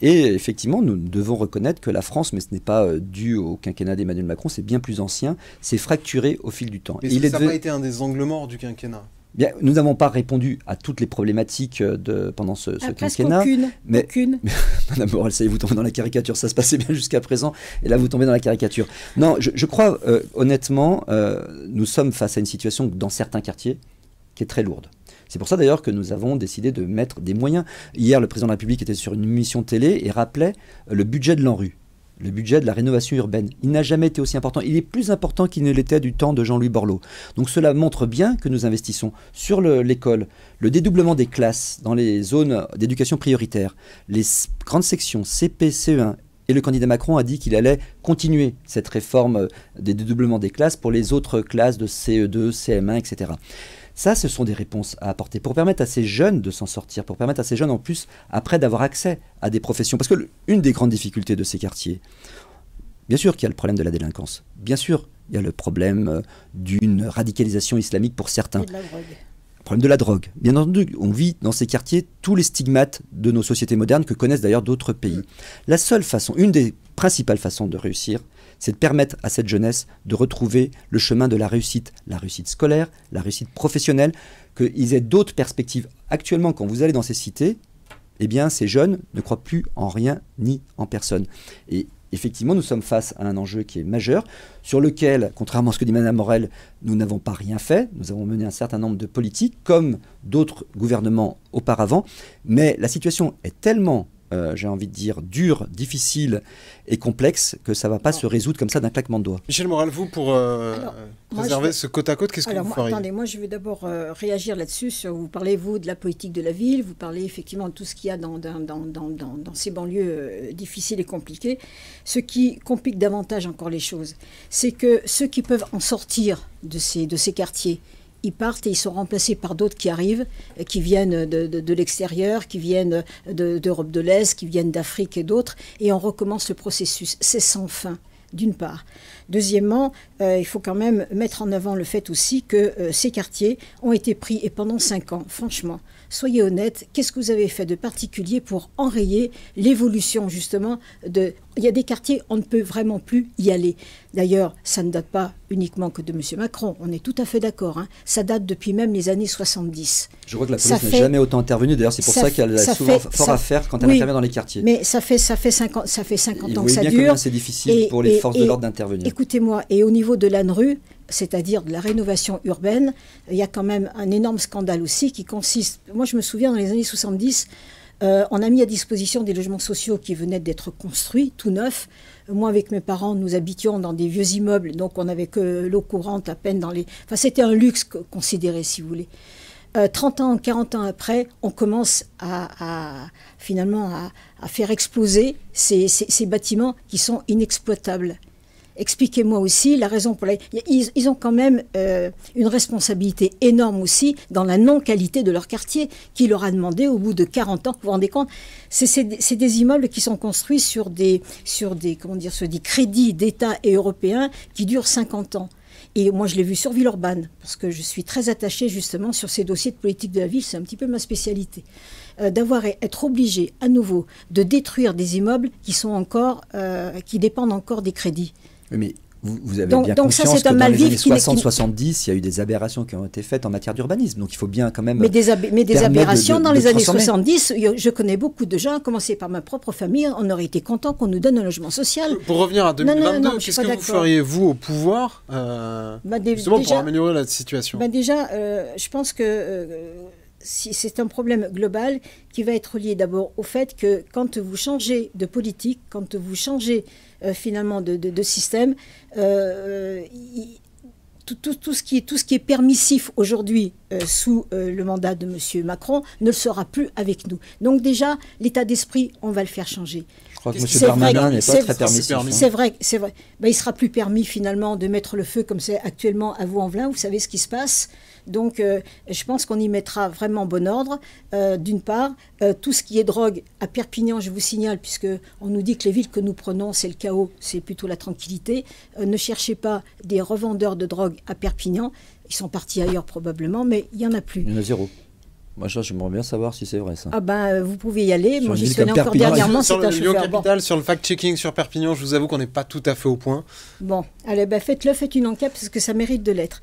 Et effectivement, nous devons reconnaître que la France, mais ce n'est pas dû au quinquennat d'Emmanuel Macron, c'est bien plus ancien, s'est fracturé au fil du temps. Mais ça n'a pas été un des angles morts du quinquennat? Bien, nous n'avons pas répondu à toutes les problématiques pendant ce quinquennat. Aucune. Madame Morel, ça y est, vous tombez dans la caricature. Ça se passait bien jusqu'à présent, et là vous tombez dans la caricature. Non, je crois honnêtement, nous sommes face à une situation dans certains quartiers qui est très lourde. C'est pour ça d'ailleurs que nous avons décidé de mettre des moyens. Hier, le président de la République était sur une émission télé et rappelait le budget de l'ANRU. Le budget de la rénovation urbaine. Il n'a jamais été aussi important. Il est plus important qu'il ne l'était du temps de Jean-Louis Borloo. Donc cela montre bien que nous investissons sur l'école, le dédoublement des classes dans les zones d'éducation prioritaire, les grandes sections CP, CE1. Et le candidat Macron a dit qu'il allait continuer cette réforme des dédoublements des classes pour les autres classes de CE2, CM1, etc. Ça, ce sont des réponses à apporter pour permettre à ces jeunes de s'en sortir, pour permettre à ces jeunes en plus, après, d'avoir accès à des professions. Parce que une des grandes difficultés de ces quartiers, bien sûr qu'il y a le problème de la délinquance, bien sûr il y a le problème d'une radicalisation islamique pour certains. Et de la drogue. Le problème de la drogue. Bien entendu, on vit dans ces quartiers tous les stigmates de nos sociétés modernes que connaissent d'ailleurs d'autres pays. La seule façon, une des principales façons de réussir, c'est de permettre à cette jeunesse de retrouver le chemin de la réussite scolaire, la réussite professionnelle, qu'ils aient d'autres perspectives. Actuellement, quand vous allez dans ces cités, eh bien, ces jeunes ne croient plus en rien ni en personne. Et effectivement, nous sommes face à un enjeu qui est majeur, sur lequel, contrairement à ce que dit Mme Morel, nous n'avons pas rien fait. Nous avons mené un certain nombre de politiques, comme d'autres gouvernements auparavant. Mais la situation est tellement, j'ai envie de dire, dure, difficile et complexe, que ça ne va pas se résoudre comme ça d'un claquement de doigts. Michel Morel, vous, pour préserver ce côte à côte, qu'est-ce que vous feriez? Attendez, moi je vais d'abord réagir là-dessus. Vous parlez, vous, de la politique de la ville, vous parlez effectivement de tout ce qu'il y a dans ces banlieues difficiles et compliquées. Ce qui complique davantage encore les choses, c'est que ceux qui peuvent en sortir de ces quartiers, ils partent et ils sont remplacés par d'autres qui arrivent, qui viennent de l'extérieur, qui viennent d'Europe de l'Est, qui viennent d'Afrique et d'autres, et on recommence le processus. C'est sans fin, d'une part. Deuxièmement, il faut quand même mettre en avant le fait aussi que ces quartiers ont été pris, et pendant 5 ans, franchement, soyez honnêtes, qu'est-ce que vous avez fait de particulier pour enrayer l'évolution justement de... Il y a des quartiers, on ne peut vraiment plus y aller. D'ailleurs, ça ne date pas uniquement que de M. Macron, on est tout à fait d'accord. Hein. Ça date depuis même les années 70. Je crois que la police n'a jamais autant intervenu, d'ailleurs c'est pour ça qu'elle a souvent fort à faire quand elle intervient dans les quartiers. Mais ça fait 50 ans que ça dure. Vous voyez bien combien c'est difficile pour les forces de l'ordre d'intervenir. Écoutez-moi, et au niveau de l'ANRU, c'est-à-dire de la rénovation urbaine, il y a quand même un énorme scandale aussi qui consiste... Moi, je me souviens, dans les années 70, on a mis à disposition des logements sociaux qui venaient d'être construits, tout neufs. Moi, avec mes parents, nous habitions dans des vieux immeubles, donc on n'avait que l'eau courante à peine dans les... Enfin, c'était un luxe considéré, si vous voulez. 30 ans, 40 ans après, on commence finalement à faire exploser ces bâtiments qui sont inexploitables. expliquez-moi aussi la raison pour laquelle... Ils ont quand même une responsabilité énorme aussi dans la non-qualité de leur quartier, qui leur a demandé au bout de 40 ans, vous vous rendez compte, c'est des immeubles qui sont construits sur des crédits d'État et européens qui durent 50 ans. Et moi, je l'ai vu sur Villeurbanne, parce que je suis très attachée justement sur ces dossiers de politique de la ville, c'est un petit peu ma spécialité. Être obligé à nouveau de détruire des immeubles qui dépendent encore des crédits. Mais vous avez bien conscience que dans les années 60-70, il y a eu des aberrations qui ont été faites en matière d'urbanisme. Donc il faut bien quand même... Mais des aberrations dans les années 70, je connais beaucoup de gens, à commencer par ma propre famille, on aurait été content qu'on nous donne un logement social. Pour revenir à 2022, qu'est-ce que vous feriez, vous, au pouvoir, justement pour améliorer la situation? Déjà, je pense que... c'est un problème global qui va être lié d'abord au fait que quand vous changez de politique, quand vous changez finalement de système, tout ce qui est permissif aujourd'hui sous le mandat de M. Macron ne le sera plus avec nous. Donc déjà, l'état d'esprit, on va le faire changer. Je crois que M. Darmanin n'est pas très permissif. C'est vrai. Il ne sera plus permis finalement de mettre le feu comme c'est actuellement à Vaux-en-Velin. Vous savez ce qui se passe. Donc je pense qu'on y mettra vraiment bon ordre. D'une part, tout ce qui est drogue à Perpignan, je vous signale, puisqu'on nous dit que les villes que nous prenons, c'est le chaos, c'est plutôt la tranquillité. Ne cherchez pas des revendeurs de drogue à Perpignan. Ils sont partis ailleurs probablement, mais il n'y en a plus. Il y en a zéro. Moi, j'aimerais bien savoir si c'est vrai, ça. Ah ben, vous pouvez y aller. Moi, j'y suis allé encore dernièrement. Sur le Lyon Capital, sur le fact-checking sur Perpignan, je vous avoue qu'on n'est pas tout à fait au point. Bon, allez, faites une enquête parce que ça mérite de l'être.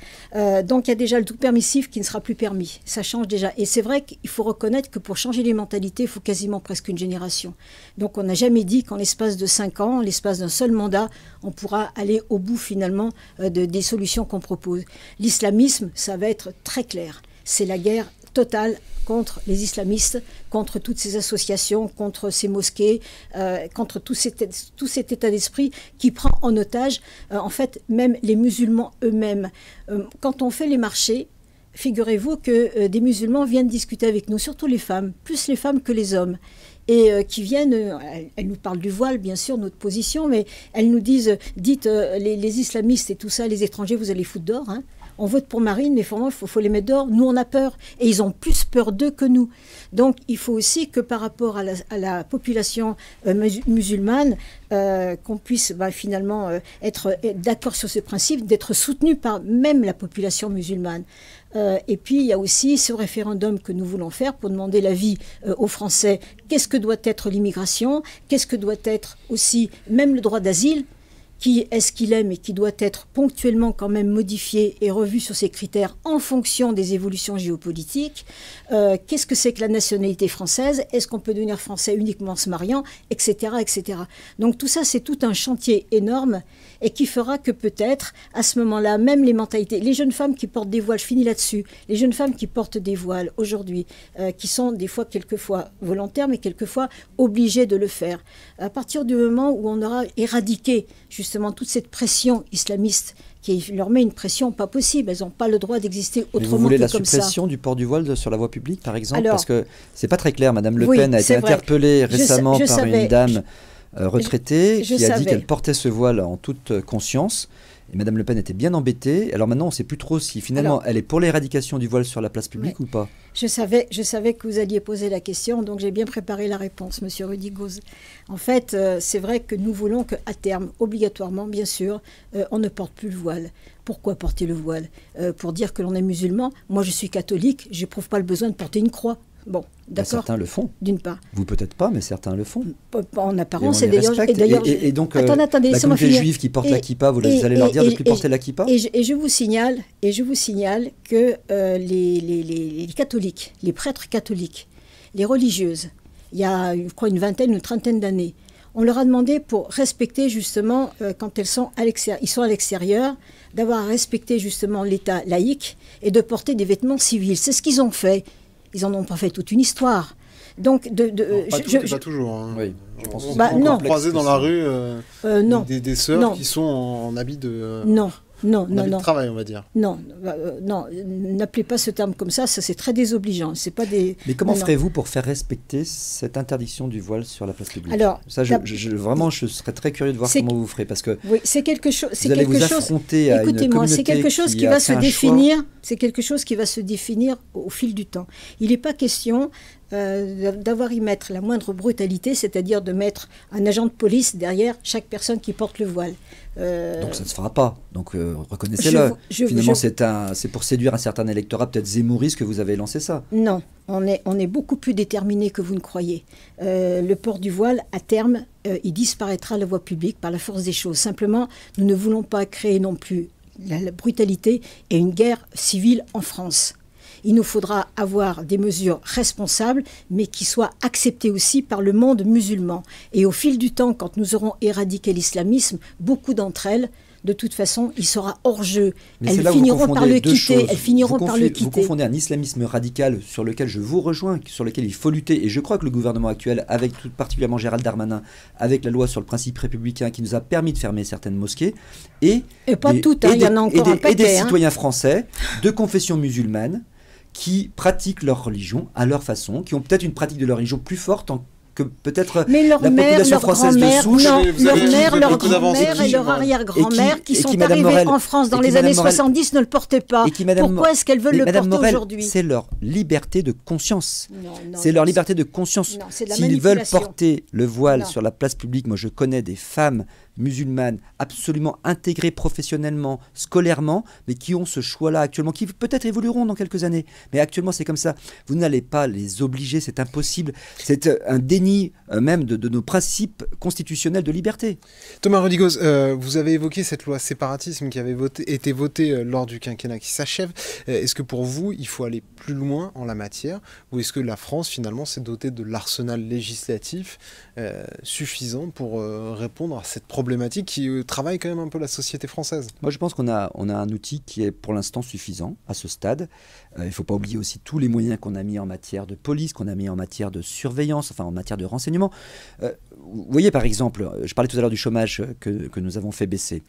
Donc, il y a déjà le tout permissif qui ne sera plus permis. Ça change déjà. Et c'est vrai qu'il faut reconnaître que pour changer les mentalités, il faut quasiment presque une génération. Donc, on n'a jamais dit qu'en l'espace de 5 ans, en l'espace d'un seul mandat, on pourra aller au bout finalement des solutions qu'on propose. L'islamisme, ça va être très clair. C'est la guerre totale contre les islamistes, contre toutes ces associations, contre ces mosquées, contre tout cet état d'esprit qui prend en otage, en fait, même les musulmans eux-mêmes. Quand on fait les marchés, figurez-vous que des musulmans viennent discuter avec nous, surtout les femmes, plus les femmes que les hommes. Et qui viennent, elles nous parlent du voile, bien sûr, notre position, mais elles nous disent, dites les islamistes et tout ça, les étrangers, vous allez foutre dehors, hein. On vote pour Marine, mais il faut les mettre dehors. Nous, on a peur. Et ils ont plus peur d'eux que nous. Donc, il faut aussi que par rapport à la population musulmane, qu'on puisse finalement être d'accord sur ce principe, d'être soutenu par même la population musulmane. Et puis, il y a aussi ce référendum que nous voulons faire pour demander l'avis aux Français. Qu'est-ce que doit être l'immigration? Qu'est-ce que doit être aussi même le droit d'asile? Qui est-ce qu'il est, mais qui doit être ponctuellement quand même modifié et revu sur ses critères en fonction des évolutions géopolitiques. Qu'est-ce que c'est que la nationalité française? Est-ce qu'on peut devenir français uniquement en se mariant, etc., etc. Donc tout ça, c'est tout un chantier énorme et qui fera que peut-être, à ce moment-là, même les mentalités, les jeunes femmes qui portent des voiles, je finis là-dessus, les jeunes femmes qui portent des voiles aujourd'hui, qui sont des fois, quelquefois volontaires, mais quelquefois obligées de le faire, à partir du moment où on aura éradiqué justement toute cette pression islamiste qui leur met une pression pas possible. Elles n'ont pas le droit d'exister autrement que comme ça. Vous voulez la suppression du port du voile sur la voie publique, par exemple? Alors, parce que c'est pas très clair. Madame Le Pen a été interpellée récemment par une dame retraitée qui a dit qu'elle portait ce voile en toute conscience. Et Madame Le Pen était bien embêtée. Alors maintenant, on ne sait plus trop si finalement elle est pour l'éradication du voile sur la place publique ou pas. Je savais que vous alliez poser la question, donc j'ai bien préparé la réponse, Monsieur Rudy-Gose. En fait, c'est vrai que nous voulons qu'à terme, obligatoirement, bien sûr, on ne porte plus le voile. Pourquoi porter le voile? Pour dire que l'on est musulman. Moi, je suis catholique, je n'éprouve pas le besoin de porter une croix. Bon, d'accord. Certains le font. D'une part. Vous peut-être pas, mais certains le font. En apparence, et d'ailleurs. Et donc, attendez, la communauté juive qui porte la kippa, vous allez leur dire de ne plus porter la kippa? Et je vous signale que les catholiques, les prêtres catholiques, les religieuses, il y a, je crois, une trentaine d'années, on leur a demandé pour respecter justement, quand ils sont à l'extérieur, d'avoir respecté justement l'État laïque et de porter des vêtements civils. C'est ce qu'ils ont fait. Ils n'en ont pas fait toute une histoire. Donc, pas toujours. Hein. Oui, je pense on peut croiser dans la rue des sœurs qui sont en habit de... Non. Non, un avis de travail, on va dire. Non, non, n'appelez pas ce terme comme ça c'est très désobligeant. C'est pas des... Mais comment ferez-vous pour faire respecter cette interdiction du voile sur la place publique? Alors, ça, vraiment, je serais très curieux de voir comment vous ferez, parce que oui, c'est quelque chose. Vous allez vous affronter à une communauté c'est quelque chose qui va se définir. C'est quelque chose qui va se définir au fil du temps. Il n'est pas question d'avoir y mettre la moindre brutalité, c'est-à-dire de mettre un agent de police derrière chaque personne qui porte le voile. Donc ça ne se fera pas. Donc reconnaissez-le. Finalement, c'est pour séduire un certain électorat, peut-être zémouriste, que vous avez lancé ça. Non, on est beaucoup plus déterminé que vous ne croyez. Le port du voile, à terme, il disparaîtra de la voie publique par la force des choses. Simplement, nous ne voulons pas créer non plus la brutalité et une guerre civile en France. Il nous faudra avoir des mesures responsables, mais qui soient acceptées aussi par le monde musulman. Et au fil du temps, quand nous aurons éradiqué l'islamisme, beaucoup d'entre elles, de toute façon, il sera hors jeu. Elles finiront par le quitter. Vous confondez un islamisme radical sur lequel je vous rejoins, sur lequel il faut lutter. Et je crois que le gouvernement actuel, avec tout particulièrement Gérald Darmanin, avec la loi sur le principe républicain qui nous a permis de fermer certaines mosquées, et pas toutes, il y en a encore un paquet. Et des citoyens français de confession musulmane qui pratiquent leur religion à leur façon, qui ont peut-être une pratique de leur religion plus forte que peut-être la population française de souche. Leur mère, leur grand-mère et leur arrière-grand-mère qui sont arrivés en France dans les années 70 ne le portaient pas. Pourquoi est-ce qu'elles veulent le porter aujourd'hui? C'est leur liberté de conscience. C'est leur liberté de conscience. S'ils veulent porter le voile sur la place publique, moi je connais des femmes musulmanes absolument intégrées professionnellement, scolairement, mais qui ont ce choix-là actuellement, qui peut-être évolueront dans quelques années. Mais actuellement, c'est comme ça. Vous n'allez pas les obliger, c'est impossible. C'est un déni même de nos principes constitutionnels de liberté. Thomas Rodigoz, vous avez évoqué cette loi séparatisme qui avait été votée lors du quinquennat qui s'achève. Est-ce que pour vous, il faut aller plus loin en la matière, ou est-ce que la France, finalement, s'est dotée de l'arsenal législatif suffisant pour répondre à cette problématique qui travaille quand même un peu la société française? Moi, je pense qu'on a un outil qui est pour l'instant suffisant à ce stade. Il ne faut pas oublier aussi tous les moyens qu'on a mis en matière de police, qu'on a mis en matière de surveillance, enfin en matière de renseignement. Vous voyez, par exemple, je parlais tout à l'heure du chômage que nous avons fait baisser.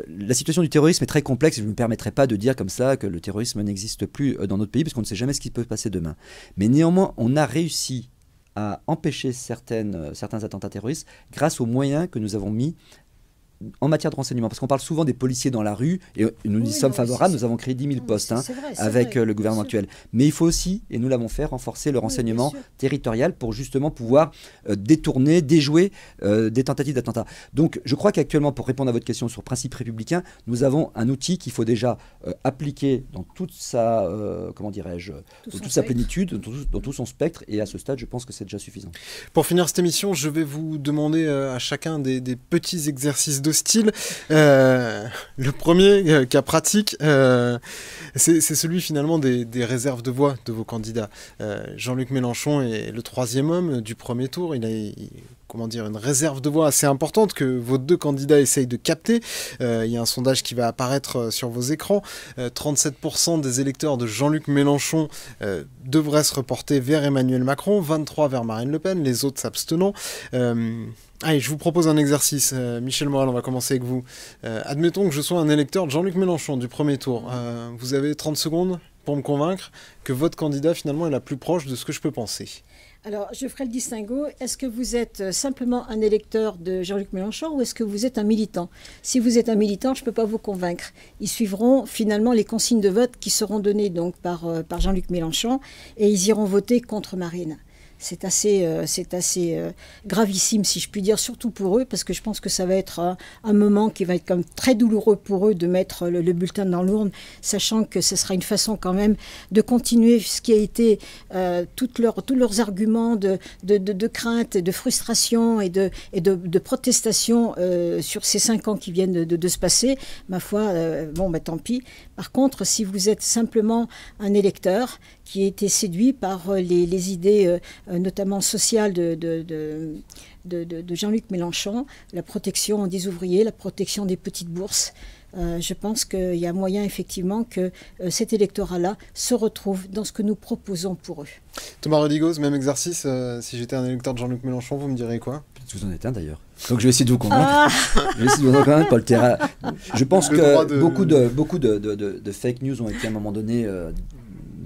La situation du terrorisme est très complexe et je ne me permettrai pas de dire comme ça que le terrorisme n'existe plus dans notre pays parce qu'on ne sait jamais ce qui peut se passer demain. Mais néanmoins, on a réussi à empêcher certains attentats terroristes grâce aux moyens que nous avons mis en matière de renseignement, parce qu'on parle souvent des policiers dans la rue, et nous y sommes favorables, nous avons créé 10 000 postes avec le gouvernement actuel. Mais il faut aussi, et nous l'avons fait, renforcer le renseignement territorial pour justement pouvoir détourner, déjouer des tentatives d'attentat. Donc je crois qu'actuellement, pour répondre à votre question sur principe républicain, nous avons un outil qu'il faut déjà appliquer dans toute sa, toute sa plénitude, dans tout son spectre, et à ce stade, je pense que c'est déjà suffisant. Pour finir cette émission, je vais vous demander à chacun des petits exercices de style. Le premier, cas pratique, c'est celui finalement des réserves de voix de vos candidats. Jean-Luc Mélenchon est le troisième homme du premier tour. Il a une réserve de voix assez importante que vos deux candidats essayent de capter. Il y a un sondage qui va apparaître sur vos écrans. 37% des électeurs de Jean-Luc Mélenchon devraient se reporter vers Emmanuel Macron, 23% vers Marine Le Pen, les autres s'abstenant. Allez, je vous propose un exercice. Michel Morel, on va commencer avec vous. Admettons que je sois un électeur de Jean-Luc Mélenchon du premier tour. Vous avez 30 secondes pour me convaincre que votre candidat finalement est la plus proche de ce que je peux penser. Alors, je ferai le distinguo. Est-ce que vous êtes simplement un électeur de Jean-Luc Mélenchon ou est-ce que vous êtes un militant? Si vous êtes un militant, je ne peux pas vous convaincre. Ils suivront finalement les consignes de vote qui seront données donc par Jean-Luc Mélenchon et ils iront voter contre Marine. C'est assez gravissime, si je puis dire, surtout pour eux, parce que je pense que ça va être un moment qui va être comme très douloureux pour eux de mettre le bulletin dans l'urne, sachant que ce sera une façon quand même de continuer ce qui a été tous leurs arguments de crainte, de frustration et de protestation sur ces 5 ans qui viennent de se passer. Ma foi, tant pis. Par contre, si vous êtes simplement un électeur qui a été séduit par les idées notamment sociales de Jean-Luc Mélenchon, la protection des ouvriers, la protection des petites bourses, je pense qu'il y a moyen effectivement que cet électorat-là se retrouve dans ce que nous proposons pour eux. Thomas Rodigoz, même exercice, si j'étais un électeur de Jean-Luc Mélenchon, vous me direz quoi? Vous en êtes un d'ailleurs. Donc je vais essayer de vous convaincre. Ah. Je vais essayer de vous convaincre, Paul Terra. Je pense Le droit que de- beaucoup de fake news ont été à un moment donné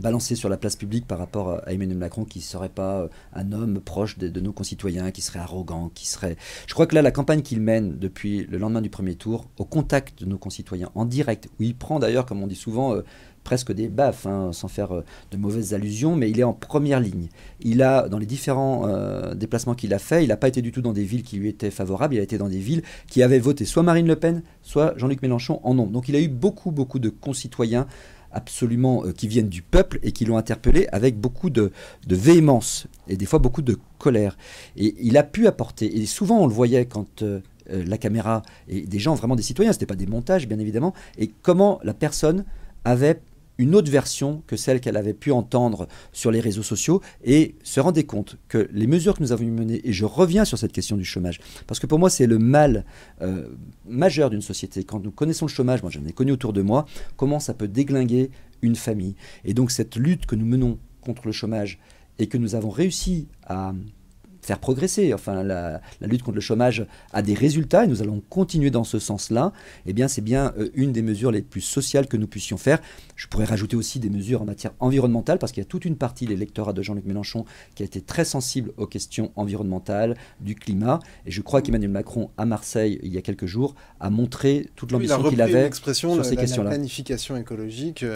balancés sur la place publique par rapport à Emmanuel Macron, qui ne serait pas un homme proche de nos concitoyens, qui serait arrogant, qui serait... Je crois que là, la campagne qu'il mène depuis le lendemain du premier tour, au contact de nos concitoyens, en direct, où il prend d'ailleurs, comme on dit souvent, presque des baffes, hein, sans faire de mauvaises allusions, mais il est en première ligne. Il a, dans les différents déplacements qu'il a fait, il n'a pas été du tout dans des villes qui lui étaient favorables, il a été dans des villes qui avaient voté soit Marine Le Pen, soit Jean-Luc Mélenchon en nombre. Donc il a eu beaucoup de concitoyens absolument qui viennent du peuple et qui l'ont interpellé avec beaucoup de véhémence et des fois beaucoup de colère. Et il a pu apporter, et souvent on le voyait quand la caméra, et des gens, vraiment des citoyens, ce n'était pas des montages bien évidemment, et comment la personne avait une autre version que celle qu'elle avait pu entendre sur les réseaux sociaux et se rendait compte que les mesures que nous avons menées, et je reviens sur cette question du chômage, parce que pour moi c'est le mal majeur d'une société. Quand nous connaissons le chômage, moi j'en ai connu autour de moi, comment ça peut déglinguer une famille. Et donc cette lutte que nous menons contre le chômage et que nous avons réussi à faire progresser, enfin la lutte contre le chômage a des résultats et nous allons continuer dans ce sens-là, eh bien c'est bien une des mesures les plus sociales que nous puissions faire. Je pourrais rajouter aussi des mesures en matière environnementale, parce qu'il y a toute une partie de l'électorat de Jean-Luc Mélenchon qui a été très sensible aux questions environnementales, du climat, et je crois qu'Emmanuel Macron à Marseille il y a quelques jours a montré toute l'ambition qu'il avait sur ces questions-là. La planification écologique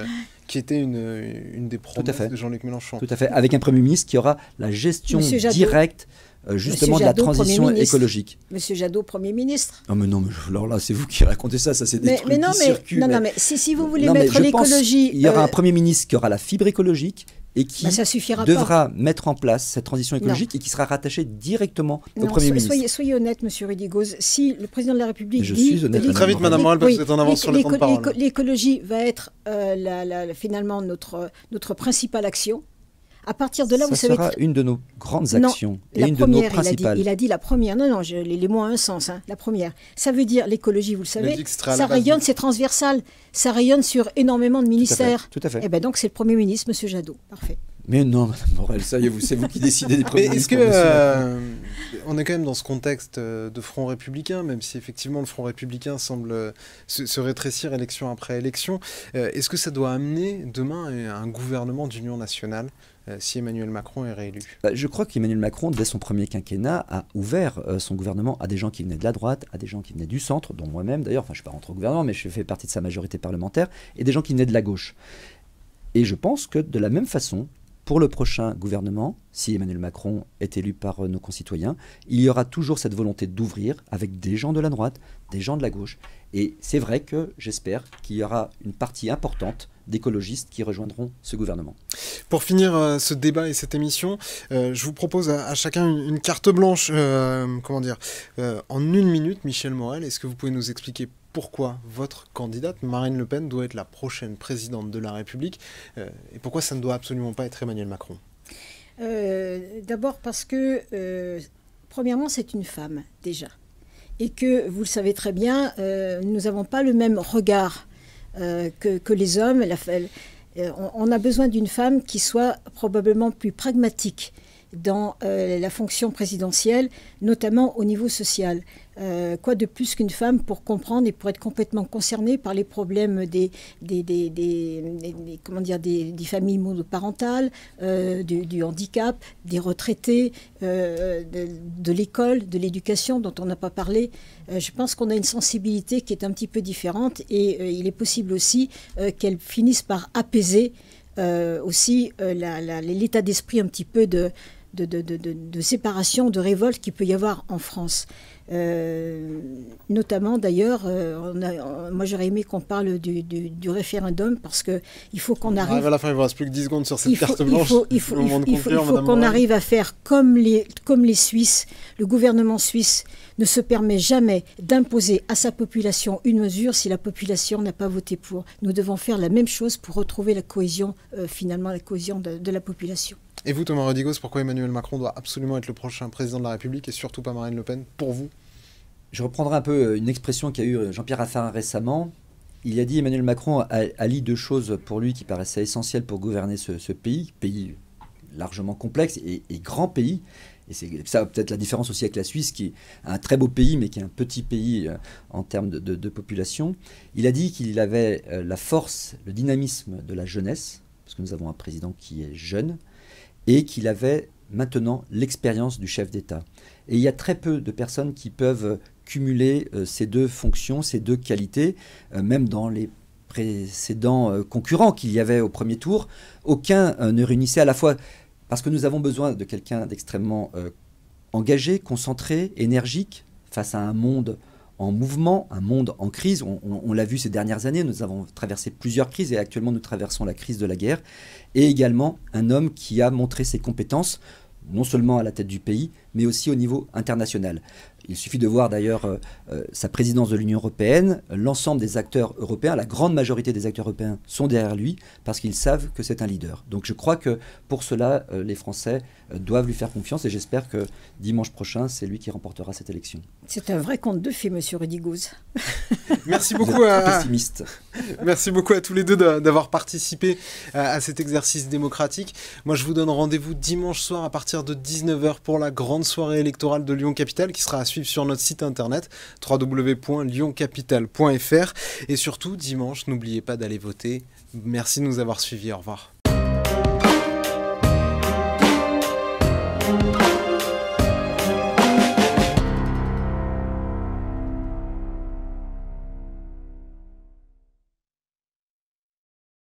qui était une des promesses de Jean-Luc Mélenchon. Tout à fait, avec un Premier ministre qui aura la gestion directe justement de la transition écologique. Monsieur Jadot, Premier ministre. Ah mais non, mais alors là, c'est vous qui racontez ça, c'est des trucs qui circulent. Non, mais si vous voulez mettre l'écologie... Il y aura un Premier ministre qui aura la fibre écologique et qui devra mettre en place cette transition écologique et qui sera rattaché directement au Premier ministre. Soyez honnête, monsieur Rudigoz, si le président de la République je suis honnête, très vite, madame Morel, parce que vous êtes en avance sur le temps de parole. L'écologie va être finalement notre principale action. À partir de là, vous savez... Ça sera une de nos grandes actions et une de nos principales. Il a dit la première. Non, les mots ont un sens. Hein, la première. Ça veut dire l'écologie, vous le savez. Ça rayonne, c'est transversal. Ça rayonne sur énormément de ministères. Tout à fait. Et bien donc, c'est le Premier ministre, monsieur Jadot. Parfait. Mais non, madame Morel, ça y est, c'est vous qui décidez des premiers ministres. Est-ce que on est quand même dans ce contexte de front républicain, même si effectivement le front républicain semble se rétrécir élection après élection. Est-ce que ça doit amener demain un gouvernement d'union nationale si Emmanuel Macron est réélu? Je crois qu'Emmanuel Macron, dès son premier quinquennat, a ouvert son gouvernement à des gens qui venaient de la droite, à des gens qui venaient du centre, dont moi-même d'ailleurs, enfin je ne suis pas rentré au gouvernement, mais je fais partie de sa majorité parlementaire, et des gens qui venaient de la gauche. Et je pense que de la même façon, pour le prochain gouvernement, si Emmanuel Macron est élu par nos concitoyens, il y aura toujours cette volonté d'ouvrir avec des gens de la droite, des gens de la gauche. Et c'est vrai que j'espère qu'il y aura une partie importante d'écologistes qui rejoindront ce gouvernement. Pour finir ce débat et cette émission, je vous propose à chacun une carte blanche, en 1 minute. Michel Morel, est-ce que vous pouvez nous expliquer pourquoi votre candidate, Marine Le Pen, doit être la prochaine présidente de la République et pourquoi ça ne doit absolument pas être Emmanuel Macron? D'abord parce que, premièrement, c'est une femme, déjà. Et que, vous le savez très bien, nous n'avons pas le même regard que les hommes. On a besoin d'une femme qui soit probablement plus pragmatique dans la fonction présidentielle, notamment au niveau social. Quoi de plus qu'une femme pour comprendre et pour être complètement concernée par les problèmes des familles monoparentales, du handicap, des retraités, de l'école, de l'éducation dont on n'a pas parlé. Je pense qu'on a une sensibilité qui est un petit peu différente et il est possible aussi qu'elle finisse par apaiser aussi l'état d'esprit un petit peu de séparation, de révolte qu'il peut y avoir en France. Notamment d'ailleurs, moi j'aurais aimé qu'on parle du référendum parce qu'il faut qu'on arrive... À la fin, il ne vous reste plus que 10 secondes sur cette carte blanche. Il faut qu'on arrive à faire comme les Suisses. Le gouvernement suisse ne se permet jamais d'imposer à sa population une mesure si la population n'a pas voté pour. Nous devons faire la même chose pour retrouver la cohésion, finalement la cohésion de la population. Et vous, Thomas Rudigoz, pourquoi Emmanuel Macron doit absolument être le prochain président de la République et surtout pas Marine Le Pen, pour vous? Je reprendrai un peu une expression qu'a eue Jean-Pierre Raffarin récemment. Il a dit Emmanuel Macron allie deux choses pour lui qui paraissaient essentielles pour gouverner ce pays largement complexe et grand pays. Et c'est ça peut-être la différence aussi avec la Suisse, qui est un très beau pays, mais qui est un petit pays en termes de population. Il a dit qu'il avait la force, le dynamisme de la jeunesse, parce que nous avons un président qui est jeune, et qu'il avait maintenant l'expérience du chef d'État. Et il y a très peu de personnes qui peuvent cumuler ces deux fonctions, ces deux qualités, même dans les précédents concurrents qu'il y avait au premier tour. Aucun ne réunissait à la fois, parce que nous avons besoin de quelqu'un d'extrêmement engagé, concentré, énergique, face à un monde en mouvement, un monde en crise. On l'a vu ces dernières années, nous avons traversé plusieurs crises et actuellement nous traversons la crise de la guerre. Et également un homme qui a montré ses compétences, non seulement à la tête du pays, mais aussi au niveau international. Il suffit de voir d'ailleurs sa présidence de l'Union européenne. L'ensemble des acteurs européens, la grande majorité des acteurs européens sont derrière lui parce qu'ils savent que c'est un leader. Donc je crois que pour cela, les Français doivent lui faire confiance et j'espère que dimanche prochain, c'est lui qui remportera cette élection. C'est un vrai conte de fées, monsieur Rudigoz. Merci beaucoup pessimiste. Merci beaucoup à tous les deux d'avoir participé à cet exercice démocratique. Moi, je vous donne rendez-vous dimanche soir à partir de 19h pour la grande soirée électorale de Lyon-Capitale qui sera à suivre sur notre site internet www.lyoncapitale.fr et surtout dimanche, n'oubliez pas d'aller voter. Merci de nous avoir suivis. Au revoir.